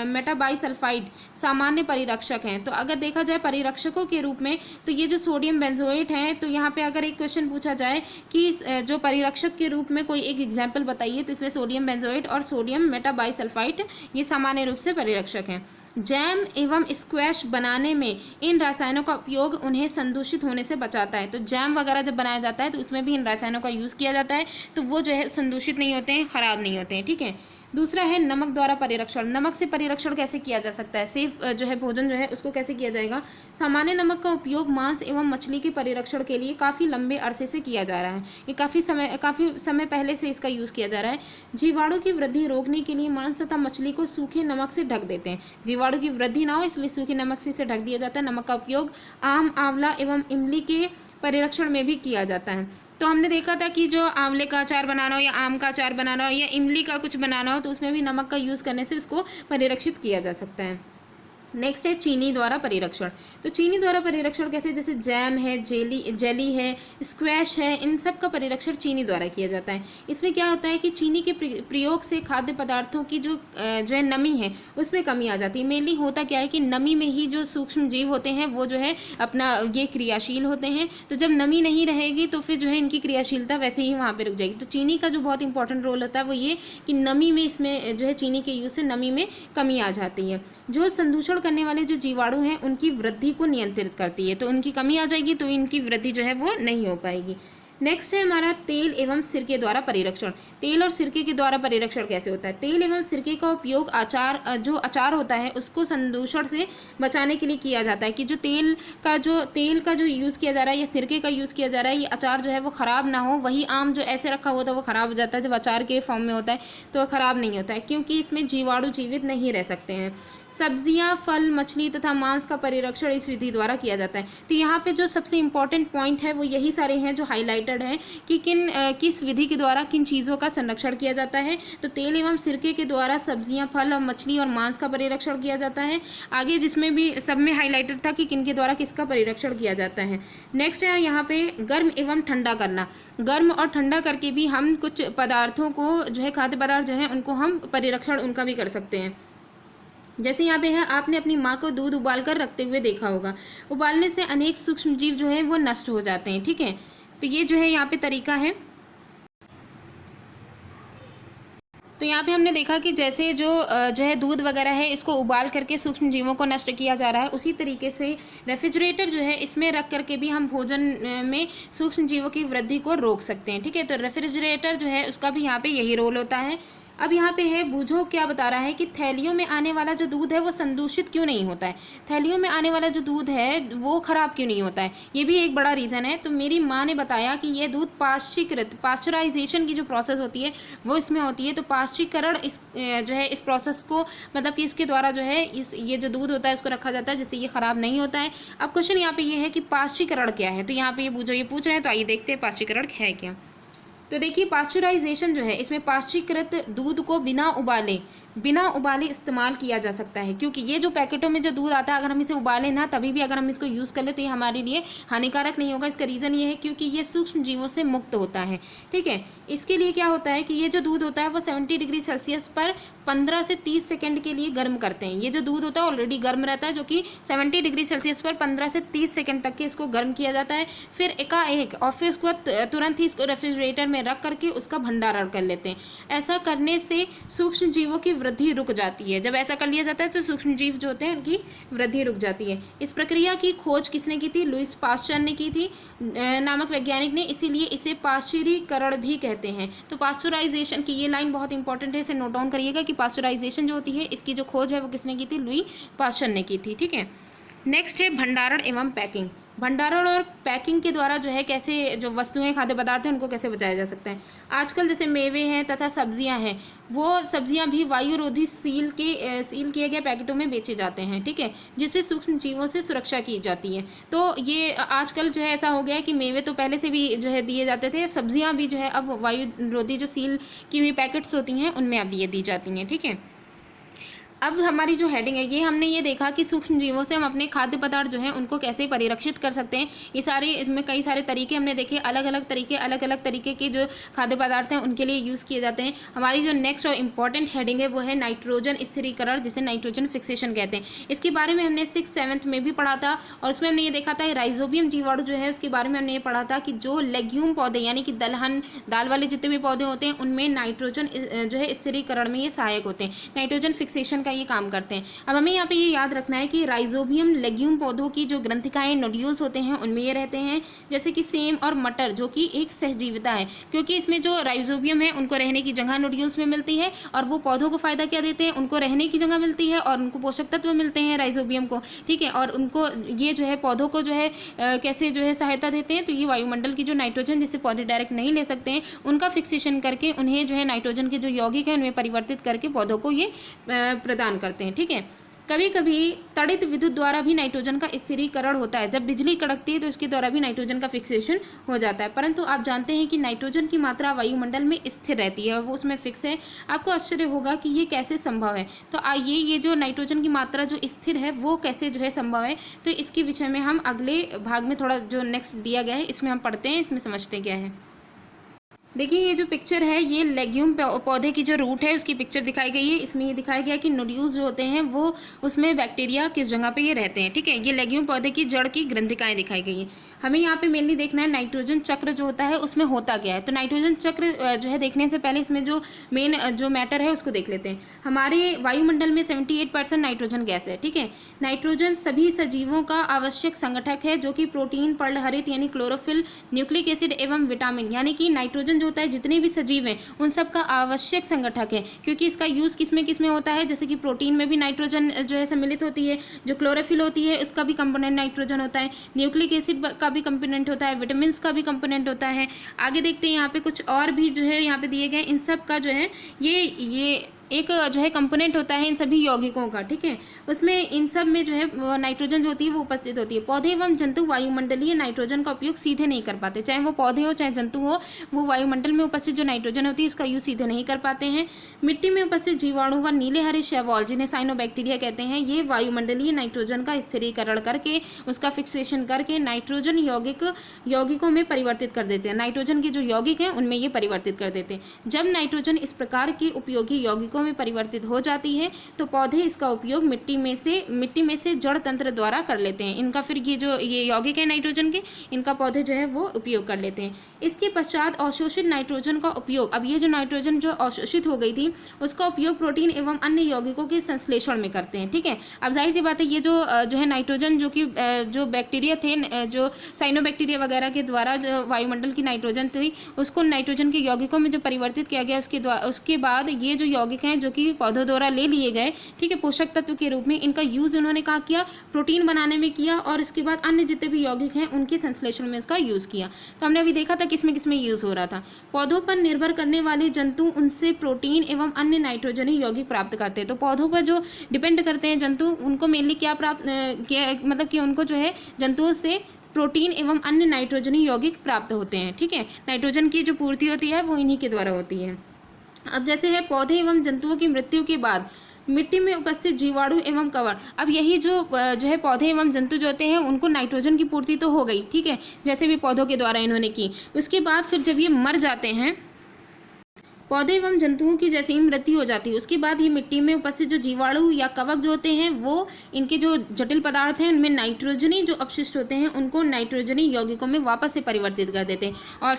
मेटाबाइसल्फाइड सामान्य परिरक्षक हैं। तो अगर देखा जाए परिरक्षकों के रूप में तो ये जो सोडियम बेंजोएट हैं, तो यहाँ पे अगर एक क्वेश्चन पूछा जाए कि जो परिरक्षक के रूप में कोई एक एग्जाम्पल बताइए, तो इसमें सोडियम बेंजोएट और सोडियम मेटाबाइसल्फाइड ये सामान्य रूप से परिरक्षक हैं। जैम एवं स्क्वैश बनाने में इन रसायनों का उपयोग उन्हें संदूषित होने से बचाता है। तो जैम वगैरह जब बनाया जाता है तो उसमें भी इन रसायनों का यूज़ किया जाता है, तो वो जो है संदूषित नहीं होते हैं, ख़राब नहीं होते हैं। ठीक है, दूसरा है नमक द्वारा परिरक्षण। नमक से परिरक्षण कैसे किया जा सकता है, सेफ जो है भोजन जो है उसको कैसे किया जाएगा। सामान्य नमक का उपयोग मांस एवं मछली के परिरक्षण के लिए काफ़ी लंबे अरसे से किया जा रहा है, ये काफ़ी समय पहले से इसका यूज़ किया जा रहा है। जीवाणु की वृद्धि रोकने के लिए मांस तथा मछली को सूखे नमक से ढक देते हैं, जीवाणु की वृद्धि ना हो इसलिए सूखे नमक से इसे ढक दिया जाता है। नमक का उपयोग आम, आंवला एवं इमली के परिरक्षण में भी किया जाता है। तो हमने देखा था कि जो आंवले का अचार बनाना हो या आम का अचार बनाना हो या इमली का कुछ बनाना हो तो उसमें भी नमक का यूज़ करने से उसको परिरक्षित किया जा सकता है। नेक्स्ट है चीनी द्वारा परिरक्षण। तो चीनी द्वारा परिरक्षण कैसे, जैसे जैम है, जेली है, स्क्वैश है, इन सब का परिरक्षण चीनी द्वारा किया जाता है। इसमें क्या होता है कि चीनी के प्रयोग से खाद्य पदार्थों की जो है नमी है उसमें कमी आ जाती है। मेनली होता क्या है कि नमी में ही जो सूक्ष्म जीव होते हैं वो जो है अपना ये क्रियाशील होते हैं, तो जब नमी नहीं रहेगी तो फिर जो है इनकी क्रियाशीलता वैसे ही वहाँ पर रुक जाएगी। तो चीनी का जो बहुत इंपॉर्टेंट रोल होता है वो ये कि नमी में इसमें जो है चीनी के यूज़ से नमी में कमी आ जाती है। जो संदूषण करने वाले जो जीवाणु हैं उनकी वृद्धि को नियंत्रित करती है, तो उनकी कमी आ जाएगी तो इनकी वृद्धि जो है वो नहीं हो पाएगी। नेक्स्ट है हमारा तेल एवं सिरके द्वारा परिरक्षण। तेल और सिरके के द्वारा परिरक्षण कैसे होता है। तेल एवं सिरके का उपयोग जो अचार होता है उसको संदूषण से बचाने के लिए किया जाता है, कि जो तेल का जो यूज़ किया जा रहा है या सिरके का यूज़ किया जा रहा है ये अचार जो है वो ख़राब ना हो। वही आम जो ऐसे रखा हुआ था वो ख़राब हो जाता है, जब अचार के फॉर्म में होता है तो वह ख़राब नहीं होता है, क्योंकि इसमें जीवाणु जीवित नहीं रह सकते हैं। सब्जियां, फल, मछली तथा मांस का परिरक्षण इस विधि द्वारा किया जाता है। तो यहाँ पे जो सबसे इंपॉर्टेंट पॉइंट है वो यही सारे हैं जो हाईलाइटेड है कि किस विधि के द्वारा किन चीज़ों का संरक्षण किया जाता है। तो तेल एवं सिरके के द्वारा सब्जियां, फल और मछली और मांस का परिरक्षण किया जाता है। आगे जिसमें भी सब में हाईलाइटेड था कि किन के द्वारा किसका परिरक्षण किया जाता है। नेक्स्ट है यहाँ पे गर्म एवं ठंडा करना। गर्म और ठंडा करके भी हम कुछ पदार्थों को जो है खाद्य पदार्थ जो है उनको हम परिरक्षण उनका भी कर सकते हैं। जैसे यहाँ पे है, आपने अपनी माँ को दूध उबाल कर रखते हुए देखा होगा। उबालने से अनेक सूक्ष्म जीव जो है वो नष्ट हो जाते हैं। ठीक है, तो ये जो है यहाँ पे तरीका है। तो यहाँ पे हमने देखा कि जैसे जो है दूध वगैरह है इसको उबाल करके सूक्ष्म जीवों को नष्ट किया जा रहा है, उसी तरीके से रेफ्रिजरेटर जो है इसमें रख करके भी हम भोजन में सूक्ष्म जीवों की वृद्धि को रोक सकते हैं। ठीक है, तो रेफ्रिजरेटर जो है उसका भी यहाँ पे यही रोल होता है। अब यहाँ पे है बूझो क्या बता रहा है कि थैलियों में आने वाला जो दूध है वो संदूषित क्यों नहीं होता है। थैलियों में आने वाला जो दूध है वो ख़राब क्यों नहीं होता है, ये भी एक बड़ा रीज़न है। तो मेरी माँ ने बताया कि ये दूध पाश्चराइजेशन की जो प्रोसेस होती है वो इसमें होती है। तो पाश्चीकरण जो है इस प्रोसेस को मतलब कि इसके द्वारा जो है ये जो दूध होता है उसको रखा जाता है जिससे ये ख़राब नहीं होता है। अब क्वेश्चन यहाँ पे ये है कि पाश्चीकरण क्या है, तो यहाँ पे ये बूझो ये पूछ रहे हैं, तो आइए देखते हैं पाश्चीकरण है क्या। तो देखिए पास्चुराइजेशन जो है, इसमें पाश्चीकृत दूध को बिना उबाले इस्तेमाल किया जा सकता है, क्योंकि ये जो पैकेटों में जो दूध आता है अगर हम इसे उबालें ना तभी भी अगर हम इसको यूज़ कर ले तो ये हमारे लिए हानिकारक नहीं होगा। इसका रीज़न ये है क्योंकि ये सूक्ष्म जीवों से मुक्त होता है। ठीक है, इसके लिए क्या होता है कि ये जो दूध होता है वो 70 डिग्री सेल्सियस पर 15 से 30 सेकंड के लिए गर्म करते हैं। ये जो दूध होता है ऑलरेडी गर्म रहता है, जो कि 70 डिग्री सेल्सियस पर 15 से 30 सेकंड तक के इसको गर्म किया जाता है। फिर एकाएक और फिर उसके बाद तुरंत ही इसको रेफ्रिजरेटर में रख करके उसका भंडारण कर लेते हैं। ऐसा करने से सूक्ष्म जीवों की वृद्धि रुक जाती है। जब ऐसा कर लिया जाता है तो सूक्ष्म जीव जो होते हैं उनकी वृद्धि रुक जाती है। इस प्रक्रिया की खोज किसने की थी? लुईस पाश्चर ने की थी नामक वैज्ञानिक ने, इसीलिए इसे पाश्चुरीकरण भी कहते हैं। तो पास्चुराइजेशन की ये लाइन बहुत इंपॉर्टेंट है, इसे नोट डाउन करिएगा कि पास्चुराइजेशन जो होती है इसकी जो खोज है वो किसने की थी? लुई पाश्चर ने की थी। ठीक है, नेक्स्ट है भंडारण एवं पैकिंग। भंडारण और पैकिंग के द्वारा जो है कैसे जो वस्तुएं खाद्य पदार्थ हैं उनको कैसे बचाया जा सकता है। आजकल जैसे मेवे हैं तथा सब्जियां हैं, वो सब्जियां भी वायुरोधी सील किए गए पैकेटों में बेचे जाते हैं। ठीक है, जिससे सूक्ष्म जीवों से सुरक्षा की जाती है। तो ये आजकल जो है ऐसा हो गया है कि मेवे तो पहले से भी जो है दिए जाते थे, सब्जियाँ भी जो है अब वायुरोधी जो सील की हुई पैकेट्स होती हैं उनमें अब ये दी जाती हैं। ठीक है, अब हमारी जो हेडिंग है ये हमने ये देखा कि सूक्ष्म जीवों से हम अपने खाद्य पदार्थ जो है उनको कैसे परिरक्षित कर सकते हैं। ये सारे इसमें कई सारे तरीके हमने देखे, अलग अलग तरीके के जो खाद्य पदार्थ हैं उनके लिए यूज़ किए जाते हैं। हमारी जो नेक्स्ट और इम्पॉर्टेंट हेडिंग है वो है नाइट्रोजन स्थिरीकरण, जिसे नाइट्रोजन फिक्सेशन कहते हैं। इसके बारे में हमने 6th-7th में भी पढ़ा था और उसमें हमने ये देखा था राइजोबियम जीवाणु जो है उसके बारे में हमने ये पढ़ा था कि जो लेग्यूम पौधे यानी कि दलहन दाल वाले जितने भी पौधे होते हैं उनमें नाइट्रोजन जो है स्थिरीकरण में ये सहायक होते हैं, नाइट्रोजन फिक्सेशन ये काम करते हैं। अब हमें यहाँ पे ये याद रखना है कि राइजोबियम लेग्यूम पौधों की जो ग्रंथिकाएं नोड्यूल्स होते हैं उनमें ये रहते हैं, जैसे कि सेम और मटर जो कि एक सहजीविता है, क्योंकि इसमें जो राइजोबियम है उनको रहने की जगह नोड्यूल्स में मिलती है और वो पौधों को फायदा क्या देते हैं? उनको रहने की जगह मिलती है और उनको पोषक तत्व मिलते हैं राइजोबियम को। ठीक है, और उनको ये जो है पौधों को जो है कैसे जो है सहायता देते हैं? तो ये वायुमंडल की जो नाइट्रोजन जिससे पौधे डायरेक्ट नहीं ले सकते हैं उनका फिक्सेशन करके उन्हें जो है नाइट्रोजन के जो यौगिक हैं उनमें परिवर्तित करके पौधों को ये प्रदान करते हैं। ठीक है, कभी कभी तड़ित विद्युत द्वारा भी नाइट्रोजन का स्थिरीकरण होता है। जब बिजली कड़कती है तो इसके द्वारा भी नाइट्रोजन का फिक्सेशन हो जाता है, परंतु आप जानते हैं कि नाइट्रोजन की मात्रा वायुमंडल में स्थिर रहती है, वो उसमें फिक्स है। आपको आश्चर्य होगा कि ये कैसे संभव है। तो आइए ये जो नाइट्रोजन की मात्रा जो स्थिर है वो कैसे जो है संभव है, तो इसके विषय में हम अगले भाग में थोड़ा जो नेक्स्ट दिया गया है इसमें हम पढ़ते हैं, इसमें समझते क्या है। देखिए ये जो पिक्चर है ये लेग्यूम पौधे की जो रूट है उसकी पिक्चर दिखाई गई है। इसमें ये दिखाया गया कि नोड्यूल्स जो होते हैं वो उसमें बैक्टीरिया किस जगह पे ये रहते हैं। ठीक है, ये लेग्यूम पौधे की जड़ की ग्रंथिकाएं दिखाई गई हैं। हमें यहाँ पे मेनली देखना है नाइट्रोजन चक्र जो होता है उसमें होता क्या है। तो नाइट्रोजन चक्र जो है देखने से पहले इसमें जो मेन जो मैटर है उसको देख लेते हैं। हमारे वायुमंडल में 78% नाइट्रोजन गैस है। ठीक है, नाइट्रोजन सभी सजीवों का आवश्यक संगठक है, जो कि प्रोटीन, पर्णहरित यानी क्लोरोफिल, न्यूक्लिक एसिड एवं विटामिन यानी कि नाइट्रोजन जो होता है जितने भी सजीव हैं उन सब का आवश्यक संगठक है, क्योंकि इसका यूज़ किसमें होता है? जैसे कि प्रोटीन में भी नाइट्रोजन जो है सम्मिलित होती है, जो क्लोरोफिल होती है उसका भी कंपोनेंट नाइट्रोजन होता है, न्यूक्लिक एसिड का भी कंपोनेंट होता है, विटामिन का भी कंपोनेंट होता है। आगे देखते हैं यहाँ पे कुछ और भी जो है यहाँ पे दिए गए, इन सब का जो है ये एक जो है कंपोनेंट होता है इन सभी यौगिकों का। ठीक है, उसमें इन सब में जो है नाइट्रोजन जो होती है वो उपस्थित होती है। पौधे एवं जंतु वायुमंडलीय नाइट्रोजन का उपयोग सीधे नहीं कर पाते, चाहे वो पौधे हो चाहे जंतु हो, वो वायुमंडल में उपस्थित जो नाइट्रोजन होती है उसका यूज सीधे नहीं कर पाते हैं। मिट्टी में उपस्थित जीवाणु व नीले हरे शैवाल जिन्हें साइनोबैक्टीरिया कहते हैं, ये वायुमंडलीय नाइट्रोजन का स्थिरीकरण करके उसका फिक्सेशन करके नाइट्रोजन यौगिकों में परिवर्तित कर देते हैं। नाइट्रोजन के जो यौगिक हैं उनमें ये परिवर्तित कर देते हैं। जब नाइट्रोजन इस प्रकार की उपयोगी यौगिकों में परिवर्तित हो जाती है तो पौधे इसका उपयोग मिट्टी में से जड़ तंत्र द्वारा कर लेते हैं। इनका फिर ये यौगिक है नाइट्रोजन के, इनका पौधे जो है वो उपयोग कर लेते हैं। इसके पश्चात अवशोषित नाइट्रोजन का उपयोग, अब ये जो नाइट्रोजन जो अवशोषित हो गई थी उसका उपयोग प्रोटीन एवं अन्य यौगिकों के संश्लेषण में करते हैं। ठीक है, अब जाहिर सी बात है ये जो है नाइट्रोजन जो कि जो बैक्टीरिया थे, जो साइनोबैक्टीरिया वगैरह के द्वारा जो वायुमंडल की नाइट्रोजन थी उसको नाइट्रोजन के यौगिकों में जो परिवर्तित किया गया उसके बाद ये जो यौगिक हैं जो कि पौधों द्वारा ले लिए गए, ठीक है, पोषक तत्व के रूप में, इनका यूज उन्होंने कहा किया प्रोटीन बनाने में किया और इसके बाद अन्य जितने भी यौगिक हैं उनके संश्लेषण में इसका यूज किया। तो हमने अभी देखा था किसमें यूज हो रहा था। पौधों पर निर्भर करने वाले जंतु उनसे प्रोटीन एवं अन्य नाइट्रोजनी यौगिक प्राप्त करते हैं। तो पौधों पर जो डिपेंड करते हैं जंतु, उनको मेनली क्या प्राप्त मतलब कि उनको जो है जंतुओं से प्रोटीन एवं अन्य नाइट्रोजनी यौगिक प्राप्त होते हैं। ठीक है, नाइट्रोजन की जो पूर्ति होती है वो इन्हीं के द्वारा होती है। अब जैसे है पौधे एवं जंतुओं की मृत्यु के बाद मिट्टी में उपस्थित जीवाणु एवं कवक, अब यही जो है पौधे एवं जंतु जो होते हैं उनको नाइट्रोजन की पूर्ति तो हो गई, ठीक है, जैसे भी पौधों के द्वारा इन्होंने की। उसके बाद फिर जब ये मर जाते हैं, पौधे एवं जंतुओं की जैसे ही मृत्यु हो जाती है, उसके बाद ये मिट्टी में उपस्थित जो जीवाणु या कवक जो होते हैं वो इनके जो जटिल पदार्थ हैं उनमें नाइट्रोजनी जो अपशिष्ट होते हैं उनको नाइट्रोजनी यौगिकों में वापस से परिवर्तित कर देते हैं और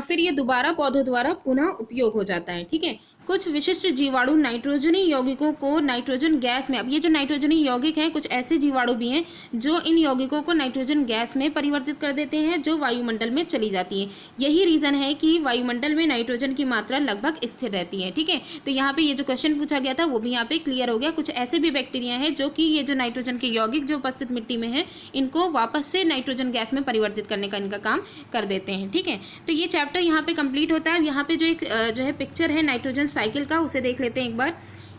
फिर ये दोबारा पौधों द्वारा पुनः उपयोग हो जाता है। ठीक है, कुछ विशिष्ट जीवाणु नाइट्रोजनी यौगिकों को नाइट्रोजन गैस में, अब ये जो नाइट्रोजनी यौगिक हैं कुछ ऐसे जीवाणु भी हैं जो इन यौगिकों को नाइट्रोजन गैस में परिवर्तित कर देते हैं जो वायुमंडल में चली जाती है। यही रीज़न है कि वायुमंडल में नाइट्रोजन की मात्रा लगभग स्थिर रहती है। ठीक है, तो यहाँ पे ये जो क्वेश्चन पूछा गया था वो भी यहाँ पे क्लियर हो गया। कुछ ऐसे भी बैक्टीरिया हैं जो कि ये जो नाइट्रोजन के यौगिक जो उपस्थित मिट्टी में है इनको वापस से नाइट्रोजन गैस में परिवर्तित करने का इनका काम कर देते हैं। ठीक है, तो ये चैप्टर यहाँ पे कंप्लीट होता है। यहाँ पे जो एक जो है पिक्चर है नाइट्रोजन साइकिल का, उसे देख लेते हैं एक बार।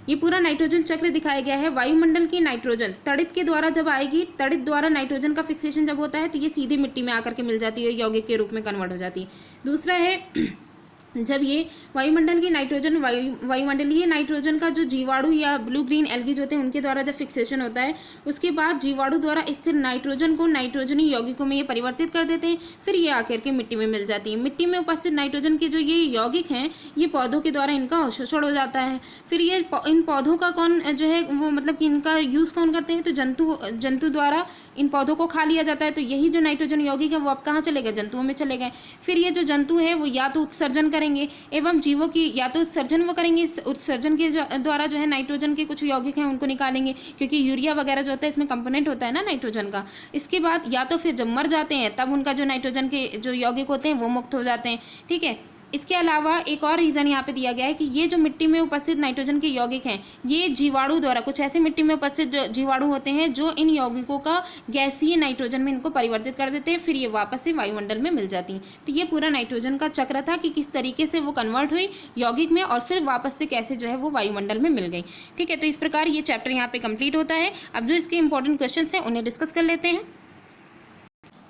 ये पूरा नाइट्रोजन चक्र दिखाया गया है। वायुमंडल की नाइट्रोजन तड़ित के द्वारा जब आएगी, तड़ित द्वारा नाइट्रोजन का फिक्सेशन जब होता है तो ये सीधे मिट्टी में आकर के मिल जाती है, यौगिक के रूप में कन्वर्ट हो जाती है। दूसरा है जब ये वायुमंडल की नाइट्रोजन वायुमंडलीय नाइट्रोजन का जो जीवाणु या ब्लू ग्रीन एल्गी होते हैं उनके द्वारा जब फिक्सेशन होता है, उसके बाद जीवाणु द्वारा स्थिर नाइट्रोजन को नाइट्रोजनी यौगिकों में ये परिवर्तित कर देते हैं, फिर ये आकर के मिट्टी में मिल जाती है। मिट्टी में उपस्थित नाइट्रोजन के जो ये यौगिक हैं ये पौधों के द्वारा इनका अवशोषण हो जाता है। फिर ये इन पौधों का कौन जो है वो मतलब कि इनका यूज़ कौन करते हैं, तो जंतु द्वारा इन पौधों को खा लिया जाता है। तो यही जो नाइट्रोजन यौगिक है वो अब कहाँ चले गए, जंतुओं में चले गए। फिर ये जो जंतु है वो या तो उत्सर्जन करेंगे एवं जीवों की या तो उत्सर्जन वो करेंगे, इस उत्सर्जन के द्वारा जो है नाइट्रोजन के कुछ यौगिक हैं उनको निकालेंगे, क्योंकि यूरिया वगैरह जो होता है इसमें कंपोनेंट होता है ना नाइट्रोजन का। इसके बाद या तो फिर जब मर जाते हैं तब उनका जो नाइट्रोजन के जो यौगिक होते हैं वो मुक्त हो जाते हैं। ठीक है, इसके अलावा एक और रीज़न यहाँ पे दिया गया है कि ये जो मिट्टी में उपस्थित नाइट्रोजन के यौगिक हैं ये जीवाणु द्वारा, कुछ ऐसे मिट्टी में उपस्थित जो जीवाणु होते हैं जो इन यौगिकों का गैसीय नाइट्रोजन में इनको परिवर्तित कर देते हैं, फिर ये वापस से वायुमंडल में मिल जाती हैं। तो ये पूरा नाइट्रोजन का चक्र था कि किस तरीके से वो कन्वर्ट हुई यौगिक में और फिर वापस से कैसे जो है वो वायुमंडल में मिल गई। ठीक है, तो इस प्रकार ये चैप्टर यहाँ पे कंप्लीट होता है। अब जो इसके इंपॉर्टेंट क्वेश्चन हैं उन्हें डिस्कस कर लेते हैं।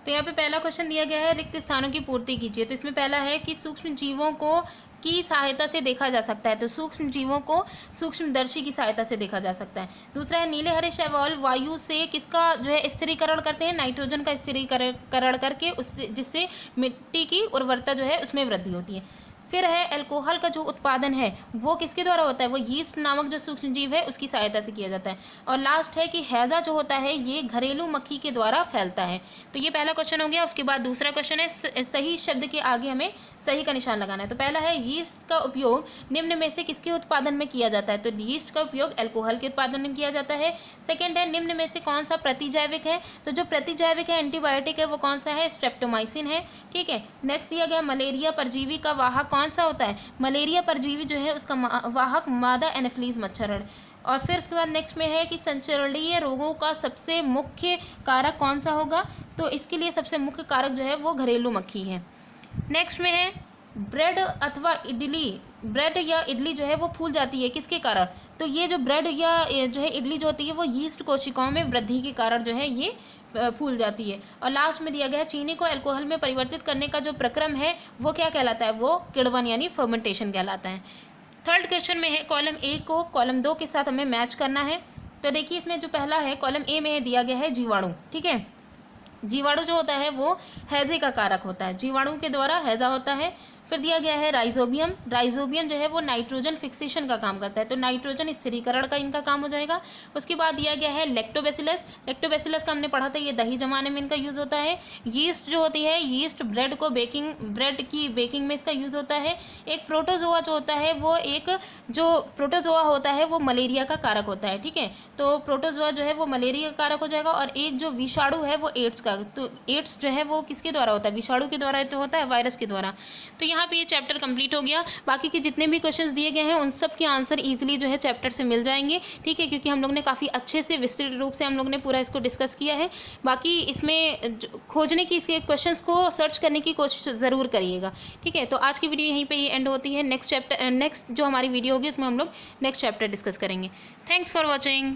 तो यहाँ पे पहला क्वेश्चन दिया गया है, रिक्त स्थानों की पूर्ति कीजिए। तो इसमें पहला है कि सूक्ष्म जीवों को की सहायता से देखा जा सकता है, तो सूक्ष्म जीवों को सूक्ष्मदर्शी की सहायता से देखा जा सकता है। दूसरा है नीले हरे शैवाल वायु से किसका जो है स्थिरीकरण करते हैं, नाइट्रोजन का स्थिरीकरण करके उससे जिससे मिट्टी की उर्वरता जो है उसमें वृद्धि होती है। फिर है अल्कोहल का जो उत्पादन है वो किसके द्वारा होता है, वो यीस्ट नामक जो सूक्ष्म जीव है उसकी सहायता से किया जाता है। और लास्ट है कि हैजा जो होता है ये घरेलू मक्खी के द्वारा फैलता है। तो ये पहला क्वेश्चन हो गया। उसके बाद दूसरा क्वेश्चन है सही शब्द के आगे हमें सही का निशान लगाना है। तो पहला है यीस्ट का उपयोग निम्न में से किसके उत्पादन में किया जाता है, तो यीस्ट का उपयोग अल्कोहल के उत्पादन में किया जाता है। सेकेंड है निम्न में से कौन सा प्रतिजैविक है, तो जो प्रतिजैविक है एंटीबायोटिक है वो कौन सा है, स्ट्रेप्टोमाइसिन है। ठीक है, नेक्स्ट दिया गया मलेरिया परजीवी का वाहक कौन सा होता है, मलेरिया परजीवी जो है उसका वाहक मादा एनाफिलीज मच्छर है। और फिर उसके बाद नेक्स्ट में है कि संचरणीय रोगों का सबसे मुख्य कारक कौन सा होगा, तो इसके लिए सबसे मुख्य कारक जो है वो घरेलू मक्खी है। नेक्स्ट में है ब्रेड अथवा इडली, ब्रेड या इडली जो है वो फूल जाती है किसके कारण, तो ये जो ब्रेड या जो है इडली जो होती है वो यीस्ट कोशिकाओं में वृद्धि के कारण जो है ये फूल जाती है। और लास्ट में दिया गया है चीनी को अल्कोहल में परिवर्तित करने का जो प्रक्रम है वो क्या कहलाता है, वो किण्वन यानी फर्मेंटेशन कहलाता है। थर्ड क्वेश्चन में है कॉलम ए को कॉलम 2 के साथ हमें मैच करना है। तो देखिए इसमें जो पहला है कॉलम ए में दिया गया है जीवाणु। ठीक है, जीवाणु जो होता है वो हैजे का कारक होता है, जीवाणु के द्वारा हैजा होता है। फिर दिया गया है राइजोबियम, राइजोबियम जो है वो नाइट्रोजन फिक्सेशन का काम करता है, तो नाइट्रोजन स्थिरीकरण का इनका काम हो जाएगा। उसके बाद दिया गया है लैक्टोबैसिलस, लैक्टोबैसिलस का हमने पढ़ा था ये दही जमाने में इनका यूज़ होता है। यीस्ट जो होती है यीस्ट ब्रेड को ब्रेड की बेकिंग में इसका यूज़ होता है। एक प्रोटोजोआ जो होता है वो प्रोटोजोआ होता है वो मलेरिया का कारक होता है। ठीक है, तो प्रोटोजोआ जो है वो मलेरिया का कारक हो जाएगा। और एक जो विषाणु है वो एड्स का, तो एड्स जो है वो किसके द्वारा होता है, विषाणु के द्वारा तो होता है, वायरस के द्वारा। तो यहाँ पे ये चैप्टर कंप्लीट हो गया। बाकी के जितने भी क्वेश्चंस दिए गए हैं उन सब के आंसर इजीली जो है चैप्टर से मिल जाएंगे। ठीक है, क्योंकि हम लोग ने काफ़ी अच्छे से विस्तृत रूप से हम लोग ने पूरा इसको डिस्कस किया है। बाकी इसमें खोजने की, इसके क्वेश्चंस को सर्च करने की कोशिश ज़रूर करिएगा। ठीक है, तो आज की वीडियो यहीं पर ही एंड होती है। नेक्स्ट जो हमारी वीडियो होगी उसमें हम लोग नेक्स्ट चैप्टर डिस्कस करेंगे। Thanks for watching.